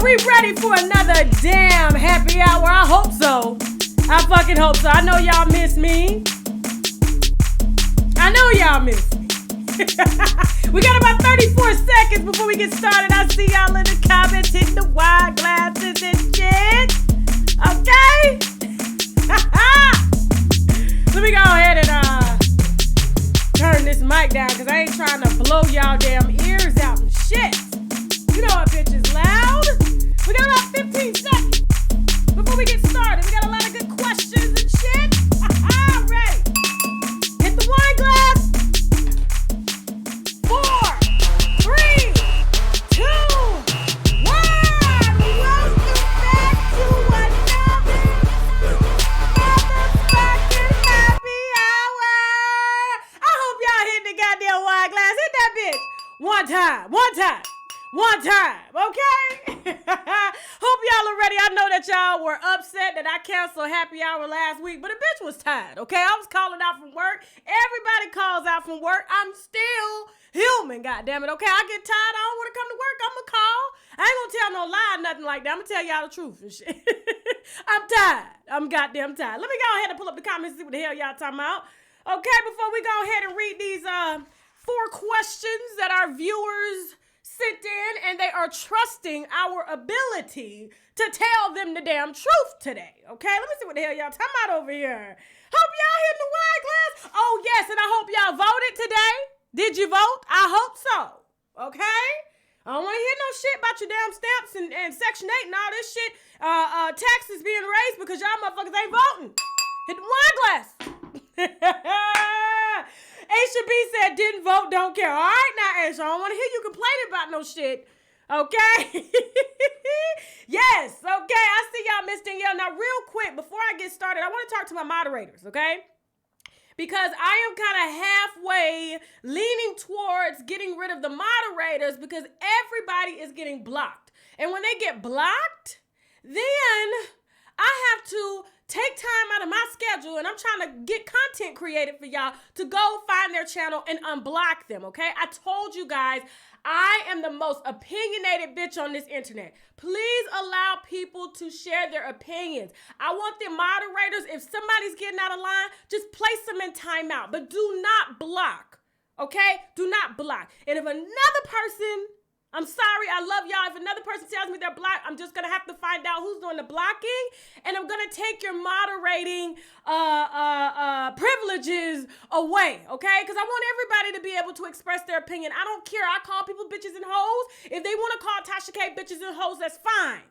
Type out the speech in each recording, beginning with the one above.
we ready for another damn happy hour? I hope so. I fucking hope so. I know y'all miss me. I know y'all miss me. We got about 34 seconds before we get started. I see y'all in the comments hitting the wine glasses and shit. Okay? Let me go ahead and turn this mic down because I ain't trying to blow y'all damn ears out and shit. You know our bitch is loud. We got about 15 seconds before we get started. We got a lot of good questions and shit. Ready? Hit the wine glass. 4, 3, 2, 1. Welcome back to another motherfucking happy hour. I hope y'all hit the goddamn wine glass. Hit that bitch. One time, okay? Hope y'all are ready. I know that y'all were upset that I canceled happy hour last week, but the bitch was tired, okay? I was calling out from work. Everybody calls out from work. I'm still human, goddammit, okay? I get tired. I don't want to come to work. I'm going to call. I ain't going to tell no lie or nothing like that. I'm going to tell y'all the truth and shit. I'm tired. I'm goddamn tired. Let me go ahead and pull up the comments and see what the hell y'all talking about. Okay, before we go ahead and read these 4 questions that our viewers sent in, and they are trusting our ability to tell them the damn truth today. Okay, let me see what the hell y'all talking about over here. Hope y'all hitting the wine glass. Oh yes, and I hope y'all voted today. Did you vote? I hope so. Okay, I don't want to hear no shit about your damn stamps and Section 8 and all this shit. Taxes being raised because y'all motherfuckers ain't voting. Hit the wine glass. Aisha B said, didn't vote, don't care. All right now, Aisha, I don't want to hear you complaining about no shit. Okay? Yes, okay. I see y'all, Miss Danielle. Now, real quick, before I get started, I want to talk to my moderators, okay? Because I am kind of halfway leaning towards getting rid of the moderators because everybody is getting blocked. And when they get blocked, then I have to take time out of my schedule, and I'm trying to get content created for y'all to go find their channel and unblock them, okay? I told you guys, I am the most opinionated bitch on this internet. Please allow people to share their opinions. I want the moderators, if somebody's getting out of line, just place them in timeout, but do not block, okay? Do not block. And if another person, I'm sorry, I love y'all. If another person tells me they're blocked, I'm just going to have to find out who's doing the blocking, and I'm going to take your moderating privileges away, okay? Because I want everybody to be able to express their opinion. I don't care. I call people bitches and hoes. If they want to call Tashak bitches and hoes, that's fine,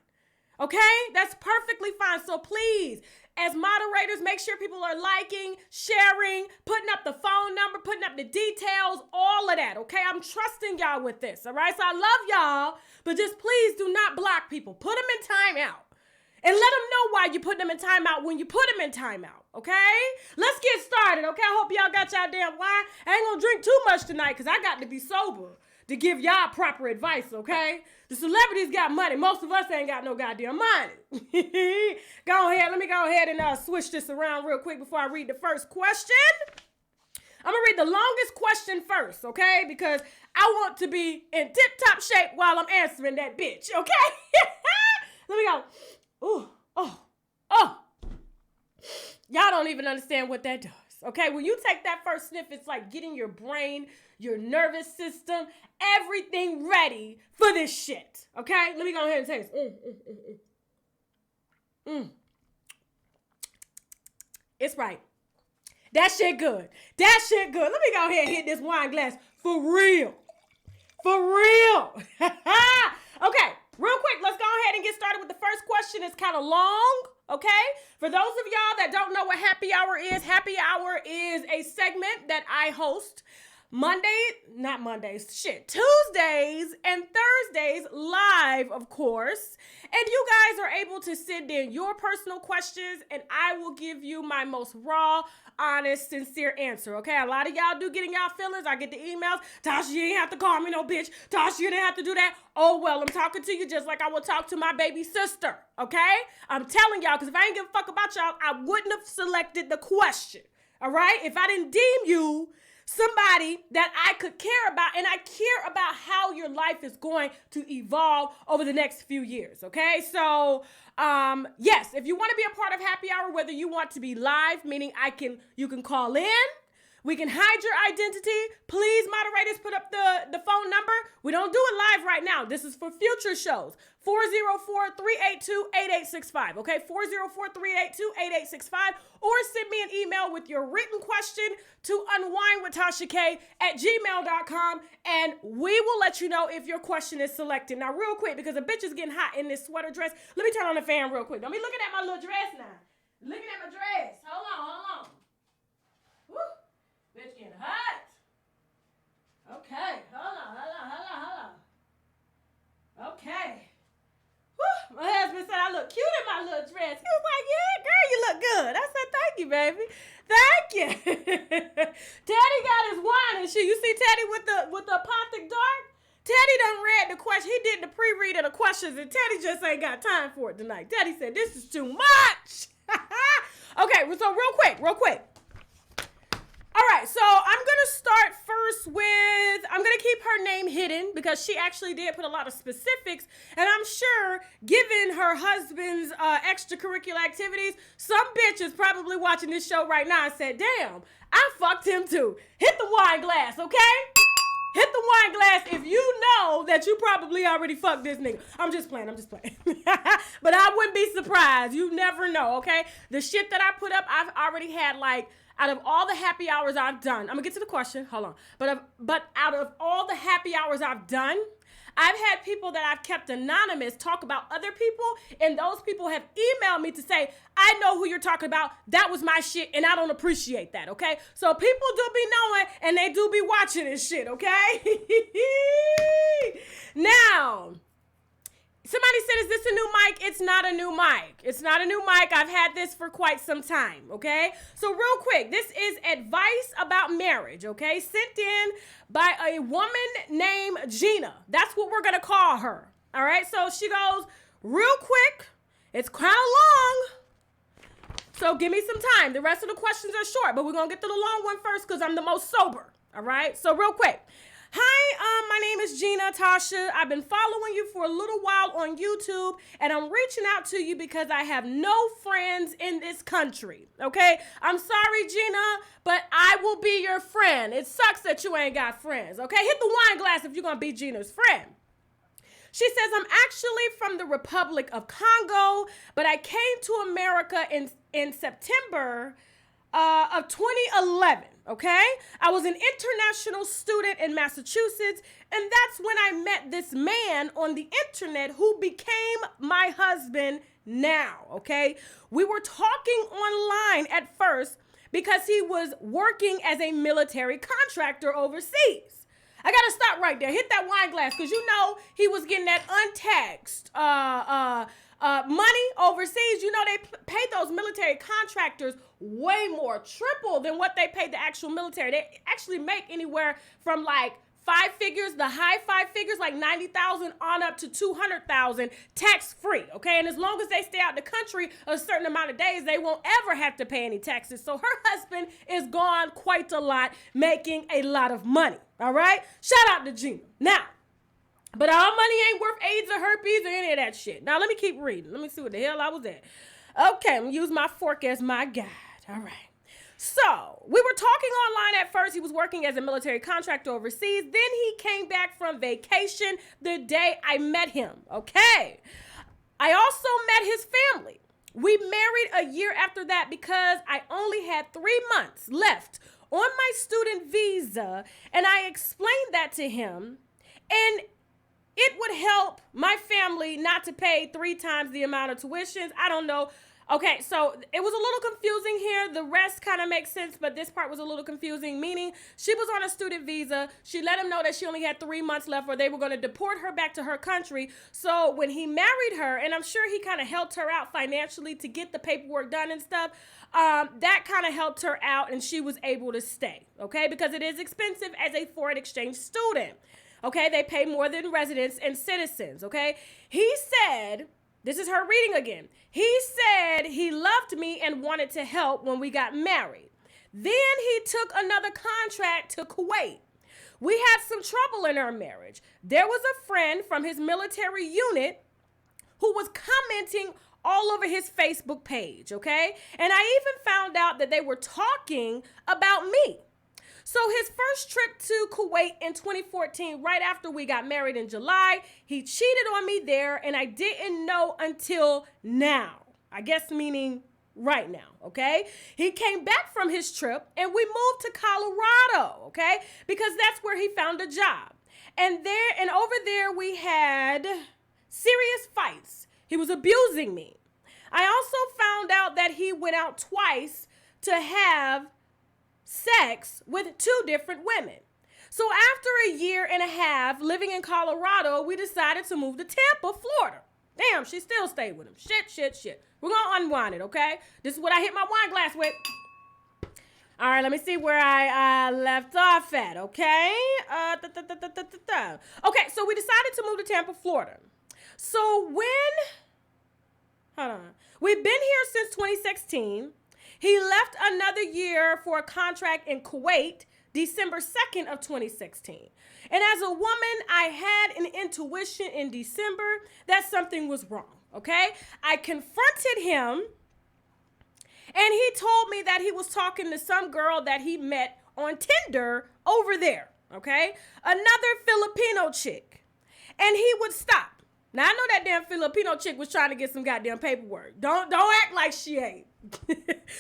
okay? That's perfectly fine. So please, as moderators, make sure people are liking, sharing, putting up the phone number, putting up the details, all of that, okay? I'm trusting y'all with this, all right? So I love y'all, but just please do not block people. Put them in timeout. And let them know why you put them in timeout when you put them in timeout, okay? Let's get started, okay? I hope y'all got y'all damn wine. I ain't gonna drink too much tonight because I got to be sober to give y'all proper advice, okay? The celebrities got money. Most of us ain't got no goddamn money. Go ahead. Let me go ahead and switch this around real quick before I read the first question. I'm going to read the longest question first, okay? Because I want to be in tip-top shape while I'm answering that bitch, okay? Let me go. Ooh, oh. Y'all don't even understand what that does. Okay, when you take that first sniff, it's like getting your brain, your nervous system, everything ready for this shit. Okay, let me go ahead and taste. It's right. That shit good. Let me go ahead and hit this wine glass for real. Okay, real quick, let's go ahead and get started with the first question. It's kind of long. Okay, for those of y'all that don't know what happy hour is a segment that I host Tuesdays and Thursdays live, of course. And you guys are able to send in your personal questions and I will give you my most raw, honest, sincere answer, okay? A lot of y'all do get in y'all feelings. I get the emails. Tasha, you ain't have to call me no bitch. Tasha, you didn't have to do that. Oh, well, I'm talking to you just like I would talk to my baby sister, okay? I'm telling y'all, because if I ain't give a fuck about y'all, I wouldn't have selected the question, all right? If I didn't deem you somebody that I could care about, and I care about how your life is going to evolve over the next few years, okay? So, yes, if you want to be a part of Happy Hour, whether you want to be live, meaning you can call in, we can hide your identity. Please, moderators, put up the phone number. We don't do it live right now. This is for future shows. 404-382-8865, okay? 404-382-8865, or send me an email with your written question to unwinewithtashak@gmail.com, and we will let you know if your question is selected. Now, real quick, because the bitch is getting hot in this sweater dress, let me turn on the fan real quick. Don't be looking at my little dress now. Looking at my dress. Hold on. Woo. Bitch getting hot. Okay, hold on. Okay. Whew. My husband said I look cute in my little dress. He was like, yeah, girl, you look good. I said, thank you, baby. Thank you. Teddy got his wine and shit. You see Teddy with the apothic dark? Teddy done read the question. He did the pre-read of the questions, and Teddy just ain't got time for it tonight. Teddy said, this is too much. Okay, so real quick. All right, so I'm going to start first I'm going to keep her name hidden because she actually did put a lot of specifics, and I'm sure, given her husband's extracurricular activities, some bitch is probably watching this show right now and said, damn, I fucked him too. Hit the wine glass, okay? Hit the wine glass if you know that you probably already fucked this nigga. I'm just playing. But I wouldn't be surprised. You never know, okay? The shit that I put up, I've already had out of all the happy hours I've done, I'm gonna get to the question, hold on. But out of all the happy hours I've done, I've had people that I've kept anonymous talk about other people, and those people have emailed me to say, I know who you're talking about. That was my shit, and I don't appreciate that, okay? So people do be knowing, and they do be watching this shit, okay? Now, somebody said, is this a new mic? It's not a new mic. I've had this for quite some time, okay? So real quick, this is advice about marriage, okay? Sent in by a woman named Gina. That's what we're going to call her, all right? So she goes, real quick, it's kind of long, so give me some time. The rest of the questions are short, but we're going to get to the long one first because I'm the most sober, all right? So real quick. Hi, my name is Gina, Tasha. I've been following you for a little while on YouTube, and I'm reaching out to you because I have no friends in this country, okay? I'm sorry, Gina, but I will be your friend. It sucks that you ain't got friends, okay? Hit the wine glass if you're going to be Gina's friend. She says, I'm actually from the Republic of Congo, but I came to America in September of 2011, okay? I was an international student in Massachusetts, and that's when I met this man on the internet who became my husband now, okay? We were talking online at first because he was working as a military contractor overseas. I gotta stop right there. Hit that wine glass, because you know he was getting that untaxed money overseas. You know they pay those military contractors way more, triple than what they pay the actual military. They actually make anywhere from like five figures, the high five figures, like 90,000 on up to 200,000 tax free. Okay, and as long as they stay out the country a certain amount of days, they won't ever have to pay any taxes. So her husband is gone quite a lot, making a lot of money. All right, shout out to Gina. Now, but our money ain't worth AIDS or herpes or any of that shit. Now, let me keep reading. Let me see what the hell I was at. Okay, I'm going to use my fork as my guide. All right. So, we were talking online at first. He was working as a military contractor overseas. Then he came back from vacation the day I met him. Okay. I also met his family. We married a year after that because I only had 3 months left on my student visa, and I explained that to him, and it would help my family not to pay 3 times the amount of tuitions. I don't know. Okay, so it was a little confusing here. The rest kind of makes sense, but this part was a little confusing, meaning she was on a student visa. She let him know that she only had 3 months left or they were going to deport her back to her country. So when he married her, and I'm sure he kind of helped her out financially to get the paperwork done and stuff, that kind of helped her out and she was able to stay, okay? Because it is expensive as a foreign exchange student, okay? They pay more than residents and citizens, okay? He said... This is her reading again. He said he loved me and wanted to help when we got married. Then he took another contract to Kuwait. We had some trouble in our marriage. There was a friend from his military unit who was commenting all over his Facebook page, okay? And I even found out that they were talking about me. So his first trip to Kuwait in 2014, right after we got married in July, he cheated on me there, and I didn't know until now. I guess meaning right now, okay? He came back from his trip, and we moved to Colorado, okay? Because that's where he found a job. And over there we had serious fights. He was abusing me. I also found out that he went out twice to have sex with 2 different women. So after a year and a half living in Colorado, we decided to move to Tampa, Florida. Damn, she still stayed with him. Shit. We're going to unwind it, okay? This is what I hit my wine glass with. All right, let me see where I left off at, okay? Okay, so we decided to move to Tampa, Florida. So hold on. We've been here since 2016. He left another year for a contract in Kuwait, December 2nd of 2016. And as a woman, I had an intuition in December that something was wrong, okay? I confronted him, and he told me that he was talking to some girl that he met on Tinder over there, okay? Another Filipino chick. And he would stop. Now, I know that damn Filipino chick was trying to get some goddamn paperwork. Don't act like she ain't.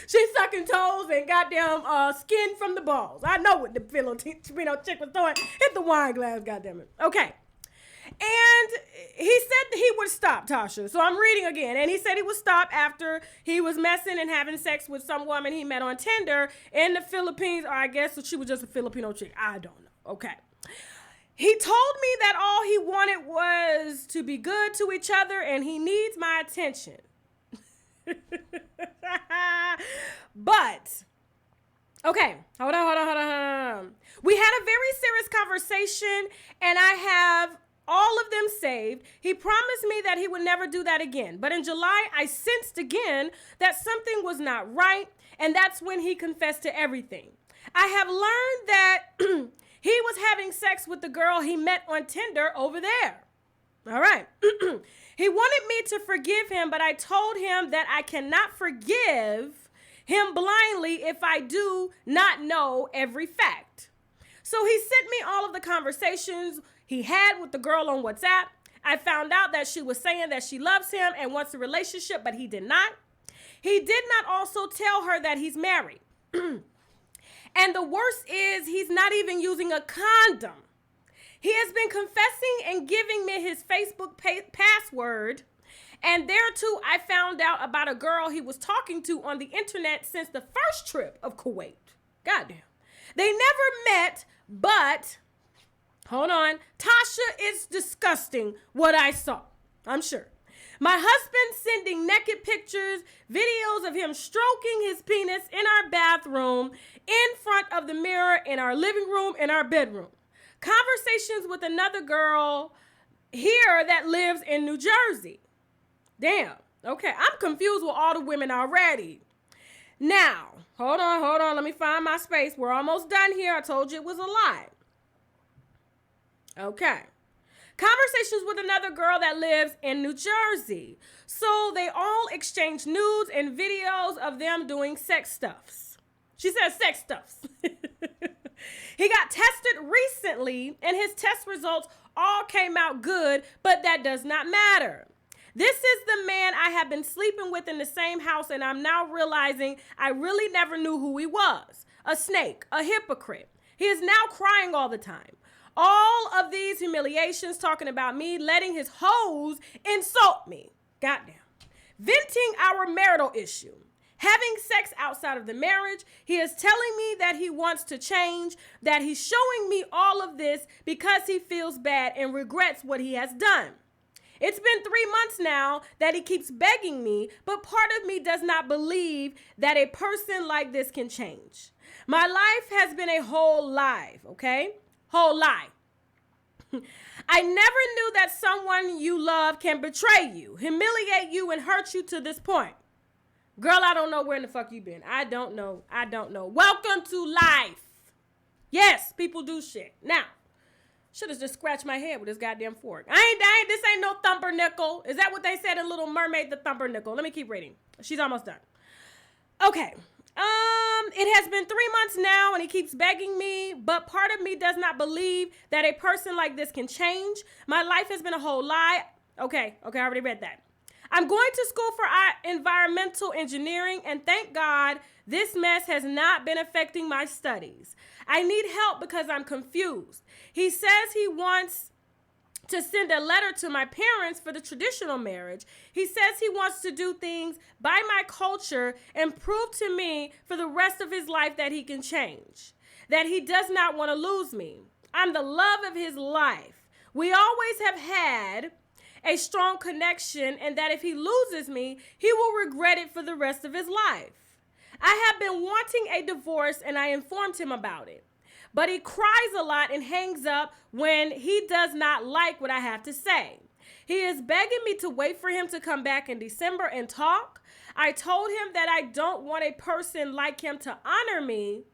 She's sucking toes and goddamn skin from the balls. I know what the Filipino chick was doing. Hit the wine glass, goddamn it. Okay. And he said he would stop, Tasha. So I'm reading again. And he said he would stop after he was messing and having sex with some woman he met on Tinder in the Philippines. Or I guess she was just a Filipino chick. I don't know. Okay. He told me that all he wanted was to be good to each other and he needs my attention. But, okay, hold on. We had a very serious conversation and I have all of them saved. He promised me that he would never do that again. But in July, I sensed again that something was not right. And that's when he confessed to everything. I have learned that he was having sex with the girl he met on Tinder over there. All right. He wanted me to forgive him, but I told him that I cannot forgive him blindly if I do not know every fact. So he sent me all of the conversations he had with the girl on WhatsApp. I found out that she was saying that she loves him and wants a relationship, but he did not. He did not also tell her that he's married. And the worst is he's not even using a condom. He has been confessing and giving me his Facebook password. And there too, I found out about a girl he was talking to on the internet since the first trip of Kuwait. Goddamn. They never met, but hold on. Tasha, it's disgusting what I saw. I'm sure. My husband sending naked pictures, videos of him stroking his penis in our bathroom, in front of the mirror, in our living room, in our bedroom. Conversations with another girl here that lives in New Jersey. Damn. Okay, I'm confused with all the women already. Now, hold on. Let me find my space. We're almost done here. I told you it was a lie. Okay. Conversations with another girl that lives in New Jersey. So they all exchange nudes and videos of them doing sex stuffs. She says sex stuffs. He got tested recently and his test results all came out good, but that does not matter. This is the man I have been sleeping with in the same house, and I'm now realizing I really never knew who he was. A snake, a hypocrite. He is now crying all the time. All of these humiliations, talking about me, letting his hoes insult me. Goddamn. Venting our marital issue. Having sex outside of the marriage. He is telling me that he wants to change, that he's showing me all of this because he feels bad and regrets what he has done. It's been 3 months now that he keeps begging me, but part of me does not believe that a person like this can change. My life has been a whole lie, okay? Whole lie. I never knew that someone you love can betray you, humiliate you, and hurt you to this point. Girl, I don't know where in the fuck you been. I don't know. Welcome to life. Yes, people do shit. Now, should have just scratched my head with this goddamn fork. This ain't no thumper nickel. Is that what they said in Little Mermaid, the thumper nickel? Let me keep reading. She's almost done. Okay. It has been 3 months now and he keeps begging me, but part of me does not believe that a person like this can change. My life has been a whole lie. Okay, I already read that. I'm going to school for environmental engineering, and thank God this mess has not been affecting my studies. I need help because I'm confused. He says he wants to send a letter to my parents for the traditional marriage. He says he wants to do things by my culture and prove to me for the rest of his life that he can change, that he does not want to lose me. I'm the love of his life. We always have had a strong connection, and that if he loses me, he will regret it for the rest of his life. I have been wanting a divorce, and I informed him about it. But he cries a lot and hangs up when he does not like what I have to say. He is begging me to wait for him to come back in December and talk. I told him that I don't want a person like him to honor me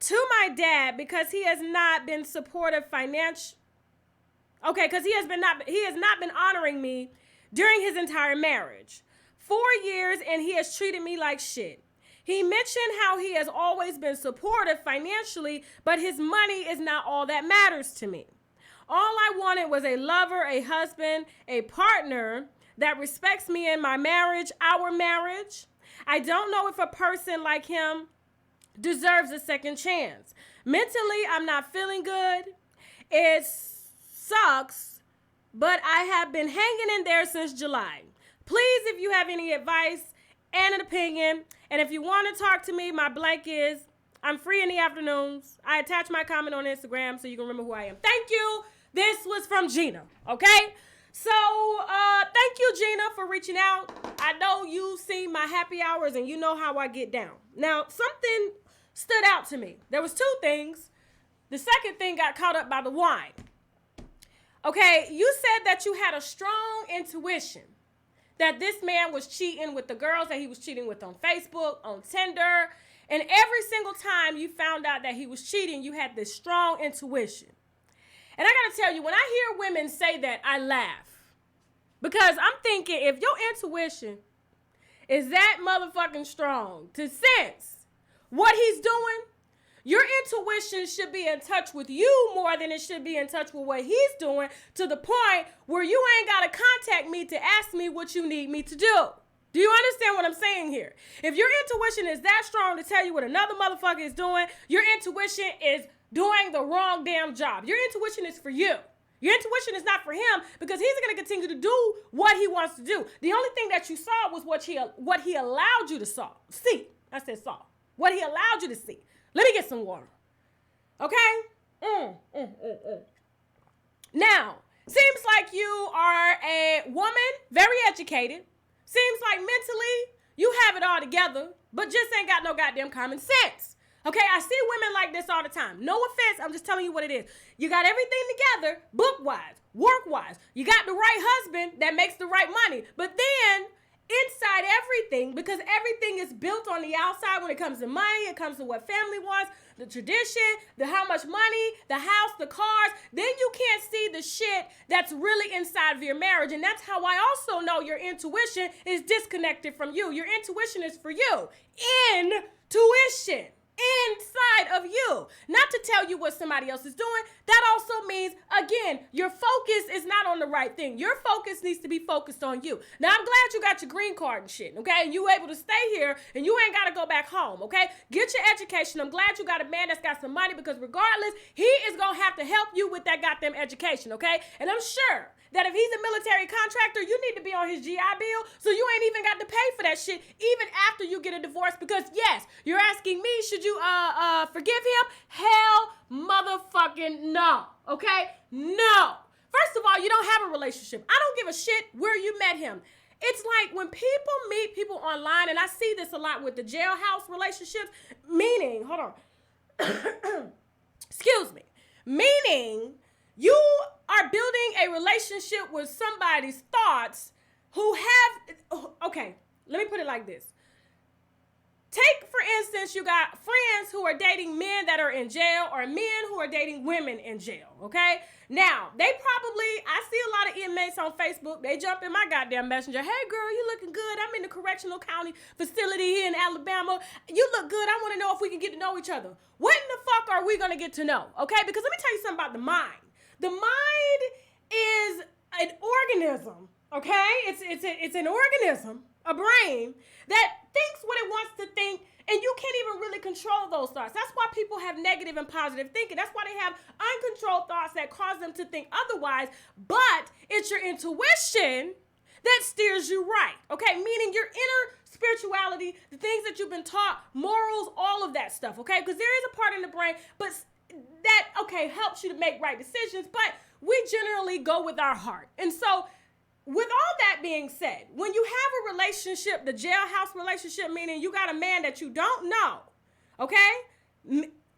to my dad because he has not been supportive financially. Okay, because he has not been honoring me during his entire marriage. 4 years and he has treated me like shit. He mentioned how he has always been supportive financially, but his money is not all that matters to me. All I wanted was a lover, a husband, a partner that respects me in my marriage, our marriage. I don't know if a person like him deserves a second chance. Mentally, I'm not feeling good. It sucks, but I have been hanging in there since July. Please, if you have any advice and an opinion, and if you want to talk to me, my blank is, I'm free in the afternoons. I attach my comment on Instagram so you can remember who I am. Thank you. This was from Gina, okay? So, thank you, Gina, for reaching out. I know you've seen my happy hours and you know how I get down. Now, something stood out to me. There was 2 things. The second thing got caught up by the wine. Okay, you said that you had a strong intuition that this man was cheating with the girls that he was cheating with on Facebook, on Tinder, and every single time you found out that he was cheating, you had this strong intuition. And I gotta tell you, when I hear women say that, I laugh. Because I'm thinking, if your intuition is that motherfucking strong to sense what he's doing, your intuition should be in touch with you more than it should be in touch with what he's doing, to the point where you ain't got to contact me to ask me what you need me to do. Do you understand what I'm saying here? If your intuition is that strong to tell you what another motherfucker is doing, your intuition is doing the wrong damn job. Your intuition is for you. Your intuition is not for him, because he's going to continue to do what he wants to do. The only thing that you saw was what he allowed you to see. I said saw. What he allowed you to see. Let me get some water. Okay? Now, seems like you are a woman, very educated. Seems like mentally you have it all together, but just ain't got no goddamn common sense. Okay, I see women like this all the time. No offense, I'm just telling you what it is. You got everything together, book-wise, work-wise. You got the right husband that makes the right money. But then inside everything, because everything is built on the outside when it comes to money, it comes to what family wants, the tradition, the how much money, the house, the cars, then you can't see the shit that's really inside of your marriage. And that's how I also know your intuition is disconnected from you. Your intuition is for you. Intuition. Inside of you. Not to tell you what somebody else is doing. That also means, again, your focus is not on the right thing. Your focus needs to be focused on you. Now, I'm glad you got your green card and shit, okay? And you able to stay here and you ain't got to go back home, okay? Get your education. I'm glad you got a man that's got some money, because regardless, he is going to have to help you with that goddamn education, okay? And I'm sure that if he's a military contractor, you need to be on his GI Bill, so you ain't even got to pay for that shit even after you get a divorce. Because yes, you're asking me, should you forgive him? Hell motherfucking no, okay? No. First of all, you don't have a relationship. I don't give a shit where you met him. It's like when people meet people online, and I see this a lot with the jailhouse relationships, meaning, hold on, excuse me, meaning you are building a relationship with somebody's thoughts who have, okay, let me put it like this. Take, for instance, you got friends who are dating men that are in jail or men who are dating women in jail, okay? Now, I see a lot of inmates on Facebook. They jump in my goddamn messenger. Hey, girl, you looking good. I'm in the correctional county facility here in Alabama. You look good. I want to know if we can get to know each other. What in the fuck are we going to get to know, okay? Because let me tell you something about the mind. The mind is an organism, okay? It's an organism, a brain, that thinks what it wants to think, and you can't even really control those thoughts. That's why people have negative and positive thinking. That's why they have uncontrolled thoughts that cause them to think otherwise, but it's your intuition that steers you right, okay? Meaning your inner spirituality, the things that you've been taught, morals, all of that stuff, okay? Because there is a part in the brain, but that, okay, helps you to make right decisions, but we generally go with our heart. And so, with all that being said, when you have a relationship, the jailhouse relationship, meaning you got a man that you don't know, okay?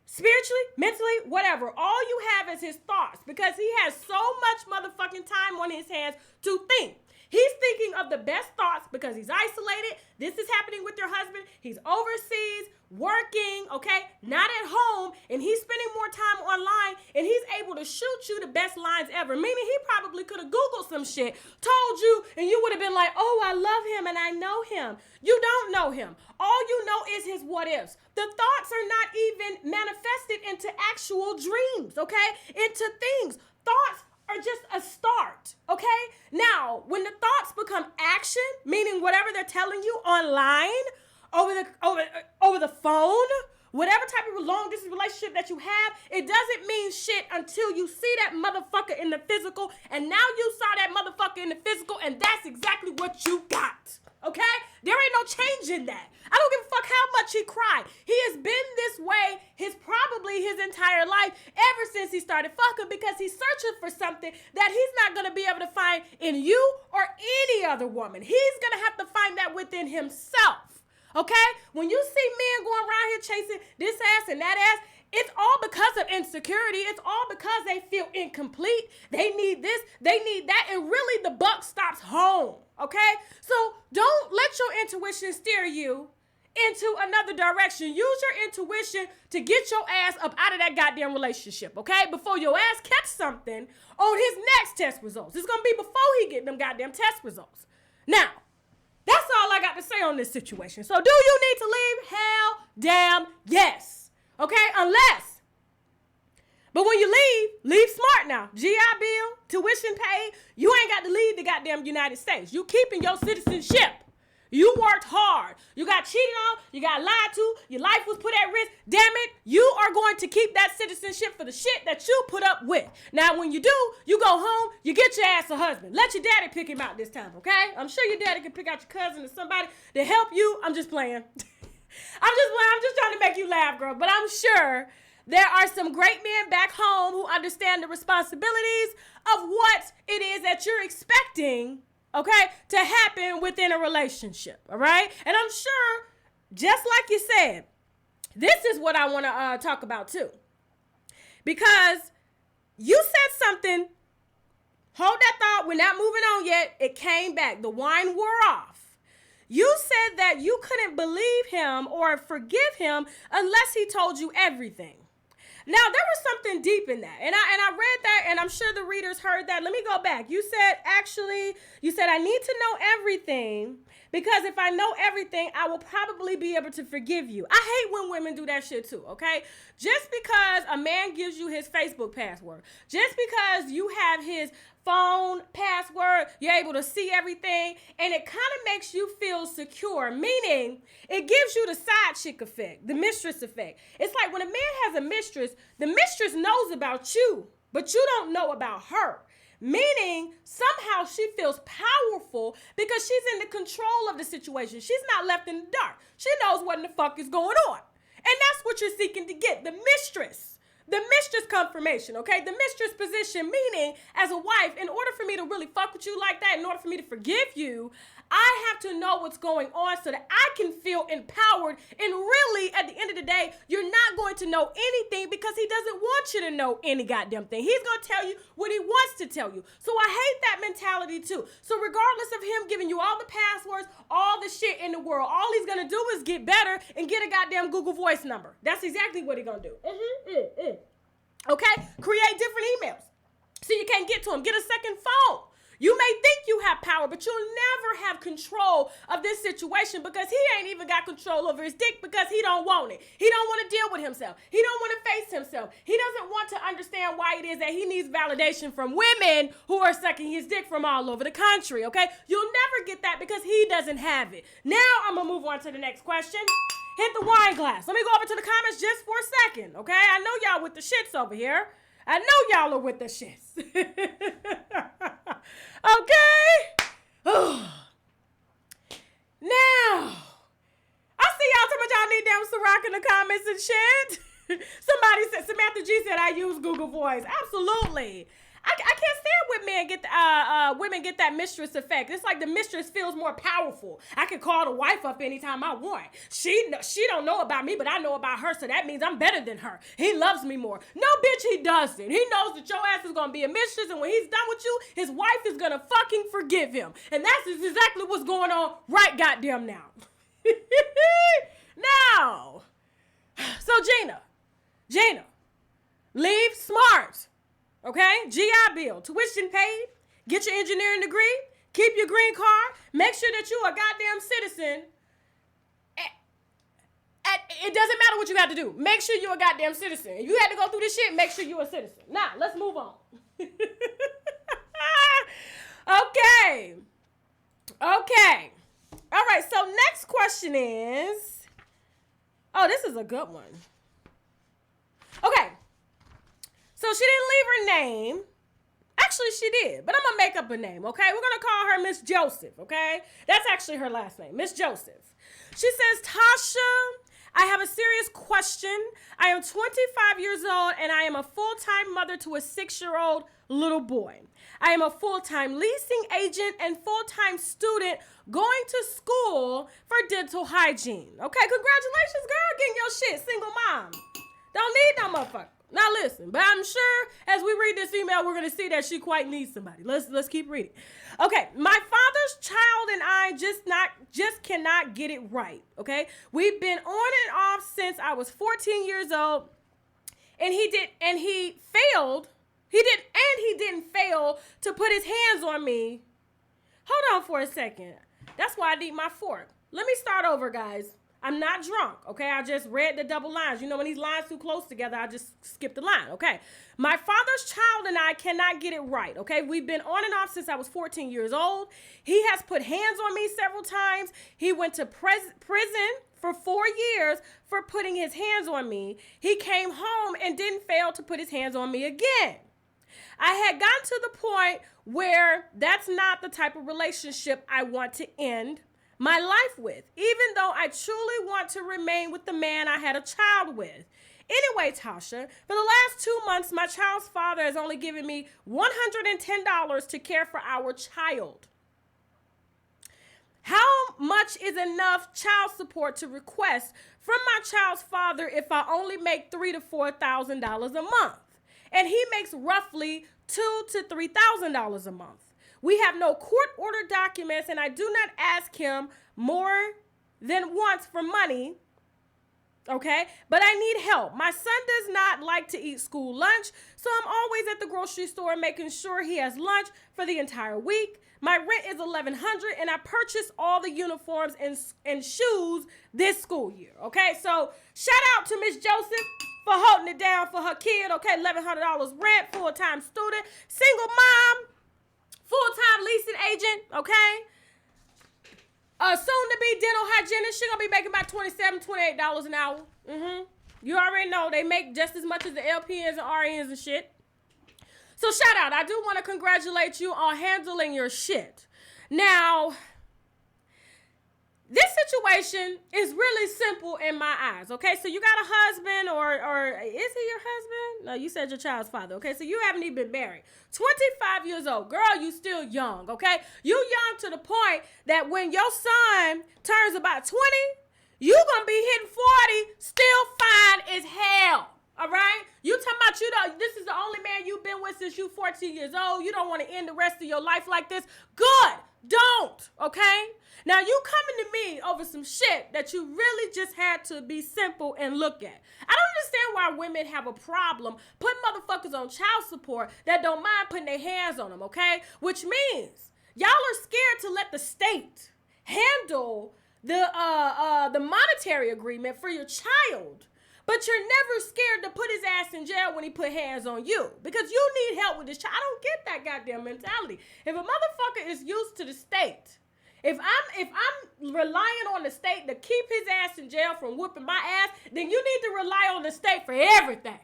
Spiritually, mentally, whatever. All you have is his thoughts because he has so much motherfucking time on his hands to think. He's thinking of the best thoughts because he's isolated. This is happening with your husband. He's overseas, working, okay, not at home, and he's spending more time online, and he's able to shoot you the best lines ever, meaning he probably could have Googled some shit, told you, and you would have been like, oh, I love him, and I know him. You don't know him. All you know is his what ifs. The thoughts are not even manifested into actual dreams, okay, into things. Thoughts are just a start, okay? Now, when the thoughts become action, meaning whatever they're telling you online, over the phone, whatever type of long distance relationship that you have, it doesn't mean shit until you see that motherfucker in the physical, and now you saw that motherfucker in the physical, and that's exactly what you got, okay? There ain't no change in that. I don't give a fuck how much he cried. He has been this way probably his entire life, ever since he started fucking, because he's searching for something that he's not going to be able to find in you or any other woman. He's going to have to find that within himself, okay? When you see men going around here chasing this ass and that ass, it's all because of insecurity. It's all because they feel incomplete. They need this, they need that, and really the buck stops home, okay? So don't let your intuition steer you into another direction. Use your intuition to get your ass up out of that goddamn relationship, okay? Before your ass catch something on his next test results. It's gonna be before he get them goddamn test results. Now, that's all I got to say on this situation. So do you need to leave? Hell damn yes, okay? But when you leave smart now. GI Bill, tuition paid. You ain't got to leave the goddamn United States. You keeping your citizenship. You worked hard. You got cheated on. You got lied to. Your life was put at risk. Damn it. You are going to keep that citizenship for the shit that you put up with. Now, when you do, you go home, you get your ass a husband. Let your daddy pick him out this time, okay? I'm sure your daddy can pick out your cousin or somebody to help you. I'm just playing. I'm just trying to make you laugh, girl. But I'm sure there are some great men back home who understand the responsibilities of what it is that you're expecting, okay, to happen within a relationship, all right? And I'm sure, just like you said, this is what I want to talk about too. Because you said something, hold that thought, we're not moving on yet, it came back, the wine wore off. You said that you couldn't believe him or forgive him unless he told you everything. Now, there was something deep in that, and I read that, and I'm sure the readers heard that. Let me go back. You said, I need to know everything, because if I know everything, I will probably be able to forgive you. I hate when women do that shit too, okay? Just because a man gives you his Facebook password, just because you have his phone password, you're able to see everything, and it kind of makes you feel secure, meaning it gives you the side chick effect, the mistress effect. It's like when a man has a mistress, the mistress knows about you, but you don't know about her, meaning somehow she feels powerful because she's in the control of the situation. She's not left in the dark. She knows what in the fuck is going on, and that's what you're seeking to get, the mistress. The mistress confirmation, okay? The mistress position, meaning as a wife, in order for me to really fuck with you like that, in order for me to forgive you, I have to know what's going on so that I can feel empowered. And really, at the end of the day, you're not going to know anything because he doesn't want you to know any goddamn thing. He's going to tell you what he wants to tell you. So I hate that mentality too. So regardless of him giving you all the passwords, all the shit in the world, all he's going to do is get better and get a goddamn Google Voice number. That's exactly what he's going to do. Okay? Create different emails so you can't get to him. Get a second phone. You may think you have power, but you'll never have control of this situation because he ain't even got control over his dick because he don't want it. He don't want to deal with himself. He don't want to face himself. He doesn't want to understand why it is that he needs validation from women who are sucking his dick from all over the country, okay? You'll never get that because he doesn't have it. Now I'm going to move on to the next question. Hit the wine glass. Let me go over to the comments just for a second, okay? I know y'all with the shits over here. I know y'all are with the shits. Okay? Now, I see y'all talking about y'all need damn Ciroc in the comments and shit. Somebody said, Samantha G said I use Google Voice. Absolutely. I can't stand when women get that mistress effect. It's like the mistress feels more powerful. I can call the wife up anytime I want. She don't know about me, but I know about her, so that means I'm better than her. He loves me more. No, bitch, he doesn't. He knows that your ass is going to be a mistress, and when he's done with you, his wife is going to fucking forgive him. And that's exactly what's going on right goddamn now. Now, so Gina, leave smart. Okay? GI Bill, tuition paid, get your engineering degree, keep your green card, make sure that you are a goddamn citizen. It doesn't matter what you got to do. Make sure you're a goddamn citizen. If you had to go through this shit, make sure you're a citizen. Now, let's move on. Okay. All right, so next question is, oh, this is a good one. Okay. So she didn't leave her name. Actually, she did, but I'm going to make up a name, okay? We're going to call her Miss Joseph, okay? That's actually her last name, Miss Joseph. She says, Tasha, I have a serious question. I am 25 years old, and I am a full-time mother to a 6-year-old little boy. I am a full-time leasing agent and full-time student going to school for dental hygiene. Okay, congratulations, girl, getting your shit, single mom. Don't need no motherfucker. Now listen, but I'm sure as we read this email, we're going to see that she quite needs somebody. Let's keep reading. Okay, my father's child and I just cannot get it right, okay? We've been on and off since I was 14 years old, and he didn't fail to put his hands on me. Hold on for a second. That's why I need my fork. Let me start over, guys. I'm not drunk, okay? I just read the double lines. You know, when these lines too close together, I just skip the line, okay? My father's child and I cannot get it right, okay? We've been on and off since I was 14 years old. He has put hands on me several times. He went to prison for 4 years for putting his hands on me. He came home and didn't fail to put his hands on me again. I had gotten to the point where that's not the type of relationship I want to end my life with, even though I truly want to remain with the man I had a child with. Anyway, Tasha, for the last 2 months, my child's father has only given me $110 to care for our child. How much is enough child support to request from my child's father if I only make $3,000 to $4,000 a month? And he makes roughly $2,000 to $3,000 a month. We have no court order documents, and I do not ask him more than once for money, okay? But I need help. My son does not like to eat school lunch, so I'm always at the grocery store making sure he has lunch for the entire week. My rent is $1,100, and I purchased all the uniforms and shoes this school year, okay? So shout out to Miss Joseph for holding it down for her kid, okay? $1,100 rent, full-time student, single mom, full-time leasing agent, okay? Soon-to-be dental hygienist. She gonna be making about $27, $28 an hour. You already know they make just as much as the LPNs and RNs and shit. So shout out. I do want to congratulate you on handling your shit. Now, this situation is really simple in my eyes, okay? So you got a husband or is he your husband? No, you said your child's father, okay? So you haven't even been married. 25 years old. Girl, you still young, okay? You young to the point that when your son turns about 20, you gonna be hitting 40, still fine as hell. All right? You talking about this is the only man you've been with since you 14 years old. You don't want to end the rest of your life like this. Good. Don't. Okay? Now you coming to me over some shit that you really just had to be simple and look at. I don't understand why women have a problem putting motherfuckers on child support that don't mind putting their hands on them, okay? Which means y'all are scared to let the state handle the monetary agreement for your child. But you're never scared to put his ass in jail when he put hands on you. Because you need help with this child. I don't get that goddamn mentality. If a motherfucker is used to the state, if I'm relying on the state to keep his ass in jail from whooping my ass, then you need to rely on the state for everything.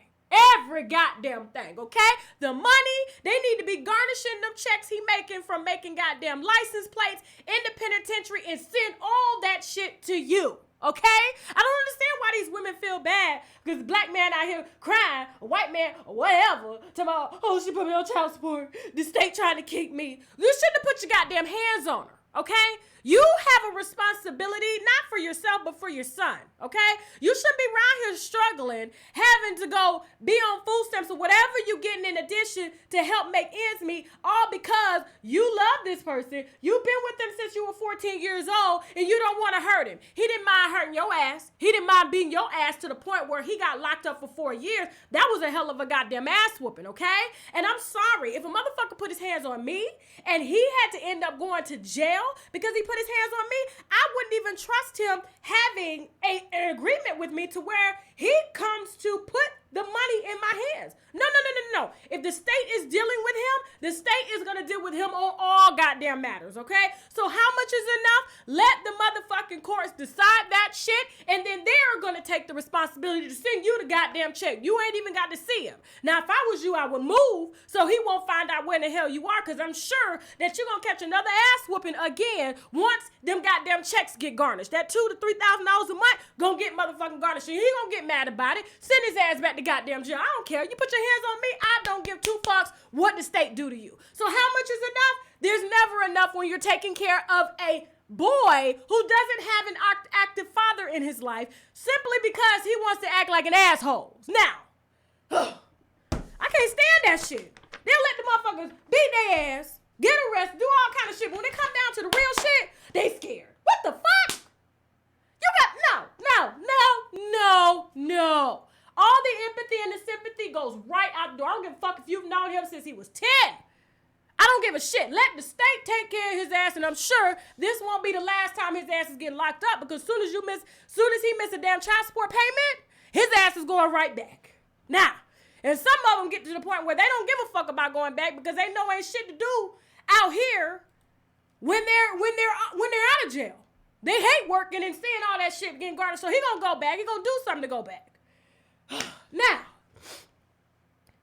Every goddamn thing, okay? The money, they need to be garnishing them checks he making from making goddamn license plates in the penitentiary and send all that shit to you. Okay? I don't understand why these women feel bad because the black man out here crying, a white man, or whatever, talking about, oh, she put me on child support. The state trying to keep me. You shouldn't have put your goddamn hands on her. Okay? You have a responsibility, not for yourself, but for your son, okay? You shouldn't be around here struggling, having to go be on food stamps or whatever you're getting in addition to help make ends meet, all because you love this person. You've been with them since you were 14 years old, and you don't want to hurt him. He didn't mind hurting your ass. He didn't mind beating your ass to the point where he got locked up for 4 years. That was a hell of a goddamn ass whooping, okay? And I'm sorry, if a motherfucker put his hands on me, and he had to end up going to jail because he put his hands on me, I wouldn't even trust him having an agreement with me to where he comes to put the money in my hands. No. If the state is dealing with him, the state is going to deal with him on all goddamn matters, okay? So how much is enough? Let the motherfucking courts decide that shit, and then they're going to take the responsibility to send you the goddamn check. You ain't even got to see him. Now, if I was you, I would move so he won't find out where the hell you are, because I'm sure that you're going to catch another ass whooping again once them goddamn checks get garnished. That $2,000 to $3,000 a month going to get motherfucking garnished, and he going to get mad about it. Send his ass back to goddamn jail. I don't care. You put your hands on me, I don't give two fucks what the state do to you. So how much is enough? There's never enough when you're taking care of a boy who doesn't have an active father in his life simply because he wants to act like an asshole. Now, I can't stand that shit. They'll let the motherfuckers beat their ass, get arrested, do all kind of shit. But when they come down to the real shit, they scared. What the fuck? You got, no. All the empathy and the sympathy goes right out the door. I don't give a fuck if you've known him since he was 10. I don't give a shit. Let the state take care of his ass, and I'm sure this won't be the last time his ass is getting locked up, because soon as he miss a damn child support payment, his ass is going right back. Now, and some of them get to the point where they don't give a fuck about going back because they know ain't shit to do out here when they're out of jail. They hate working and seeing all that shit getting garnished, so he gonna go back. He gonna do something to go back. Now,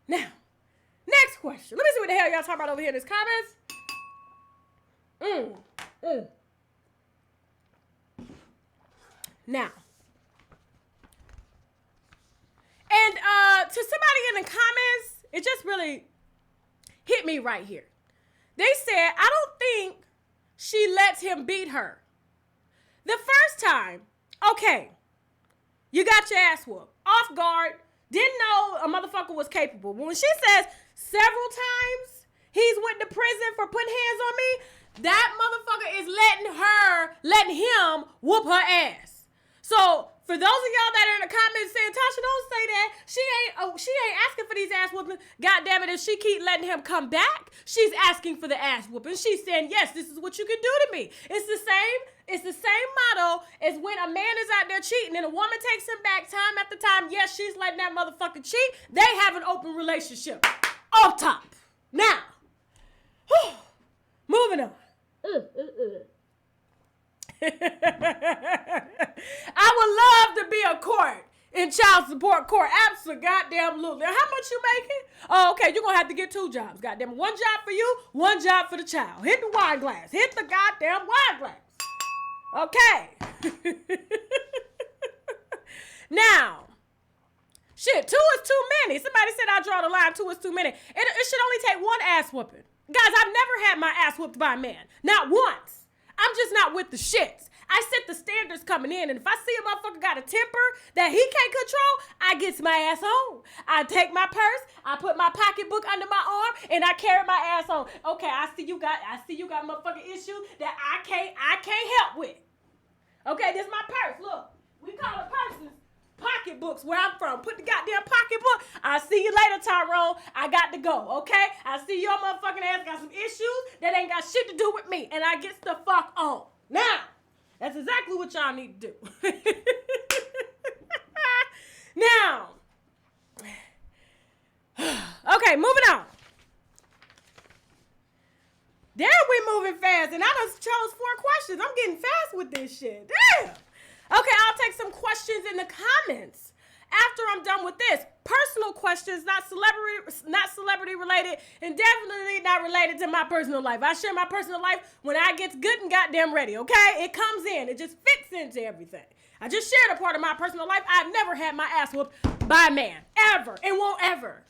next question. Let me see what the hell y'all talking about over here in these comments. Now, and to somebody in the comments, it just really hit me right here. They said, I don't think she lets him beat her. The first time, okay, you got your ass whooped. Off guard, didn't know a motherfucker was capable. But when she says several times he's went to prison for putting hands on me, that motherfucker is letting him whoop her ass. So for those of y'all that are in the comments saying, Tasha, don't say that. She ain't asking for these ass whoopings. God damn it, if she keep letting him come back, she's asking for the ass whooping. She's saying, yes, this is what you can do to me. It's the same motto as when a man is out there cheating and a woman takes him back time after time. Yes, she's letting that motherfucker cheat. They have an open relationship. Off top. Now, moving on. I would love to be a court in child support court. Absolutely. How much you making? Oh, okay. You're going to have to get 2 jobs. Goddamn. 1 job for you, 1 job for the child. Hit the wine glass. Hit the goddamn wine glass. Okay. Now, shit, 2 is too many. Somebody said I draw the line. 2 is too many. It should only take 1 ass whooping. Guys, I've never had my ass whooped by a man. Not once. I'm just not with the shits. I set the standards coming in, and if I see a motherfucker got a temper that he can't control, I gets my ass on. I take my purse, I put my pocketbook under my arm, and I carry my ass on. Okay, I see you got motherfucking issues that I can't help with. Okay, this is my purse. Look, we call it purses. Pocketbooks where I'm from. Put the goddamn pocketbook. I'll see you later, Tyrone. I got to go, okay? I see your motherfucking ass got some issues that ain't got shit to do with me, and I gets the fuck on. Now, that's exactly what y'all need to do. Now, okay, moving on. Damn, we moving fast, and I just chose 4 questions. I'm getting fast with this shit. Damn. Okay, I'll take some questions in the comments after I'm done with this. Personal questions, not celebrity related, and definitely not related to my personal life. I share my personal life when I get good and goddamn ready, okay? It comes in. It just fits into everything. I just shared a part of my personal life. I've never had my ass whooped by a man. Ever. And won't ever.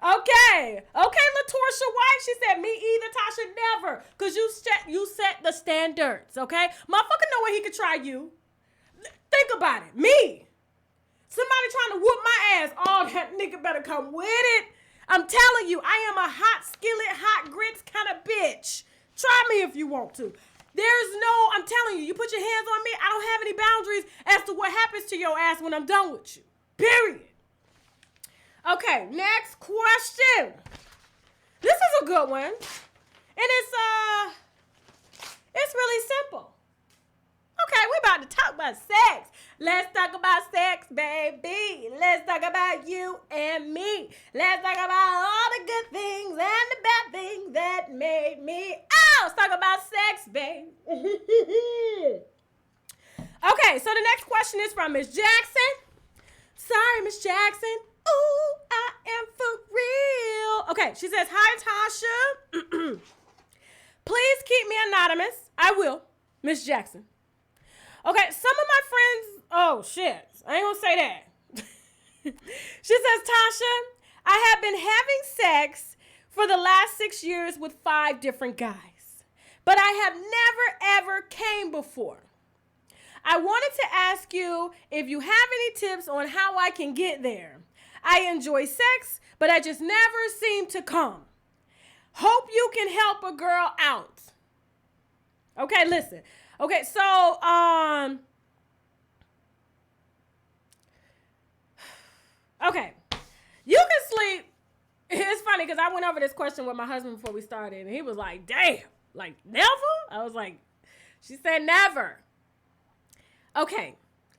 Okay, LaTorsha White, she said, me either, Tasha, never, because you set the standards, okay? Motherfucker know when he could try you. Think about it, me. Somebody trying to whoop my ass, oh, that nigga better come with it. I'm telling you, I am a hot skillet, hot grits kind of bitch. Try me if you want to. I'm telling you, you put your hands on me, I don't have any boundaries as to what happens to your ass when I'm done with you, period. Okay, next question. This is a good one. And it's really simple. Okay, we about to talk about sex. Let's talk about sex, baby. Let's talk about you and me. Let's talk about all the good things and the bad things that made me. Let's talk about sex, babe. Okay, so the next question is from Miss Jackson. Sorry, Miss Jackson. Ooh, I am for real. Okay, she says, hi, Tasha. Please keep me anonymous. I will, Miss Jackson. Okay, some of my friends, oh, shit. I ain't gonna say that. She says, Tasha, I have been having sex for the last 6 years with 5 different guys, but I have never, ever came before. I wanted to ask you if you have any tips on how I can get there. I enjoy sex, but I just never seem to come. Hope you can help a girl out. Okay, listen. Okay, so, okay. You can sleep. It's funny because I went over this question with my husband before we started, and he was like, damn, like, never? I was like, she said never. Okay.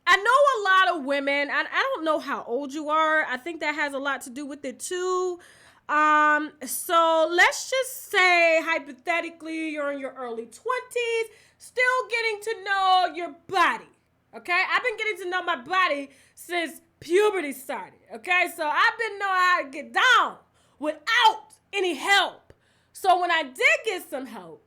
I know a lot of women, I don't know how old you are. I think that has a lot to do with it too. So let's just say hypothetically you're in your early 20s, still getting to know your body. Okay? I've been getting to know my body since puberty started. Okay? So I've been knowing how to get down without any help. So when I did get some help,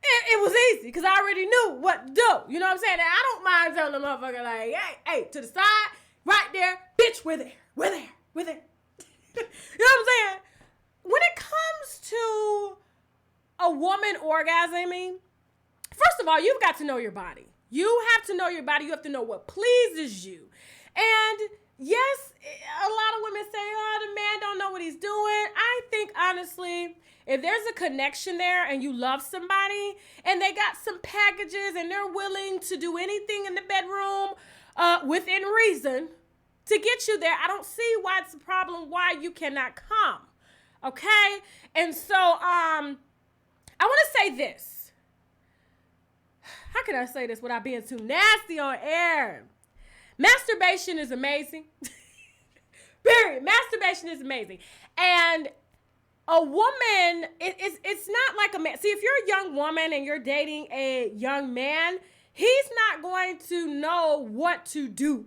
it was easy because I already knew what to do. You know what I'm saying? And I don't mind telling the motherfucker like, hey, to the side, right there, bitch, we're there. You know what I'm saying? When it comes to a woman orgasming, first of all, you've got to know your body. You have to know your body. You have to know what pleases you. And yes, a lot of women say, oh, the man don't know what he's doing. I think, honestly, if there's a connection there and you love somebody and they got some packages and they're willing to do anything in the bedroom within reason to get you there, I don't see why it's a problem why you cannot come. Okay? And so I want to say this. How can I say this without being too nasty on air? Masturbation is amazing. Period. Masturbation is amazing. And a woman, it's not like a man. See, if you're a young woman and you're dating a young man, he's not going to know what to do.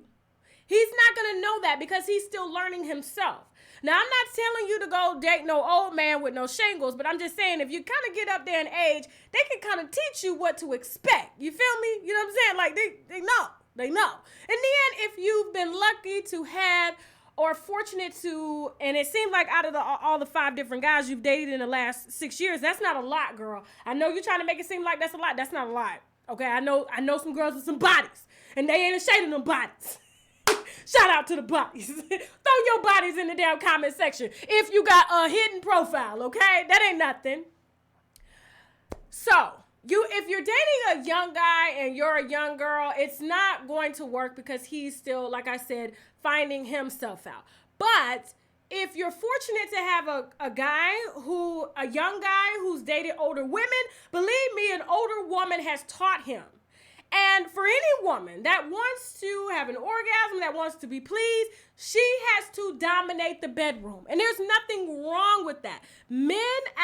He's not going to know that because he's still learning himself. Now, I'm not telling you to go date no old man with no shingles, but I'm just saying if you kind of get up there in age, they can kind of teach you what to expect. You feel me? You know what I'm saying? Like, they know. They know. And then if you've been lucky to have or fortunate to, and it seems like out of all the 5 different guys you've dated in the last 6 years, that's not a lot, girl. I know you're trying to make it seem like that's a lot. That's not a lot. Okay, I know some girls with some bodies, and they ain't ashamed of them bodies. Shout out to the bodies. Throw your bodies in the damn comment section if you got a hidden profile, okay? That ain't nothing. So, if you're dating a young guy and you're a young girl, it's not going to work because he's still, like I said, finding himself out. But if you're fortunate to have a young guy who's dated older women, believe me, an older woman has taught him. And for any woman that wants to have an orgasm, that wants to be pleased, she has to dominate the bedroom. And there's nothing wrong with that. Men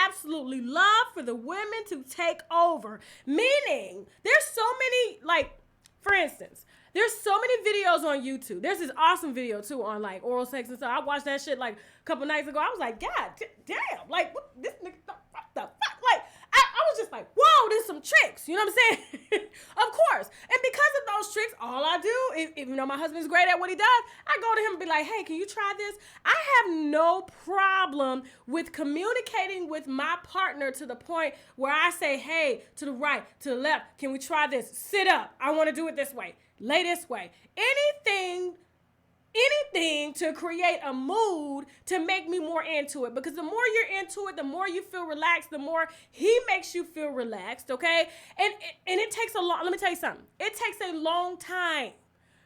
absolutely love for the women to take over. Meaning, there's so many, like, for instance, there's so many videos on YouTube. There's this awesome video, too, on, like, oral sex and stuff. I watched that shit, like, a couple nights ago. I was like, God damn. Like, this nigga, what the fuck? Like, I was just like, whoa, there's some tricks. You know what I'm saying? Of course. And because of those tricks, all I do, even though my husband's great at what he does, I go to him and be like, hey, can you try this? I have no problem with communicating with my partner to the point where I say, hey, to the right, to the left, can we try this? Sit up. I want to do it this way. Lay this way. Anything to create a mood to make me more into it. Because the more you're into it, the more you feel relaxed, the more he makes you feel relaxed, okay? And it takes let me tell you something. It takes a long time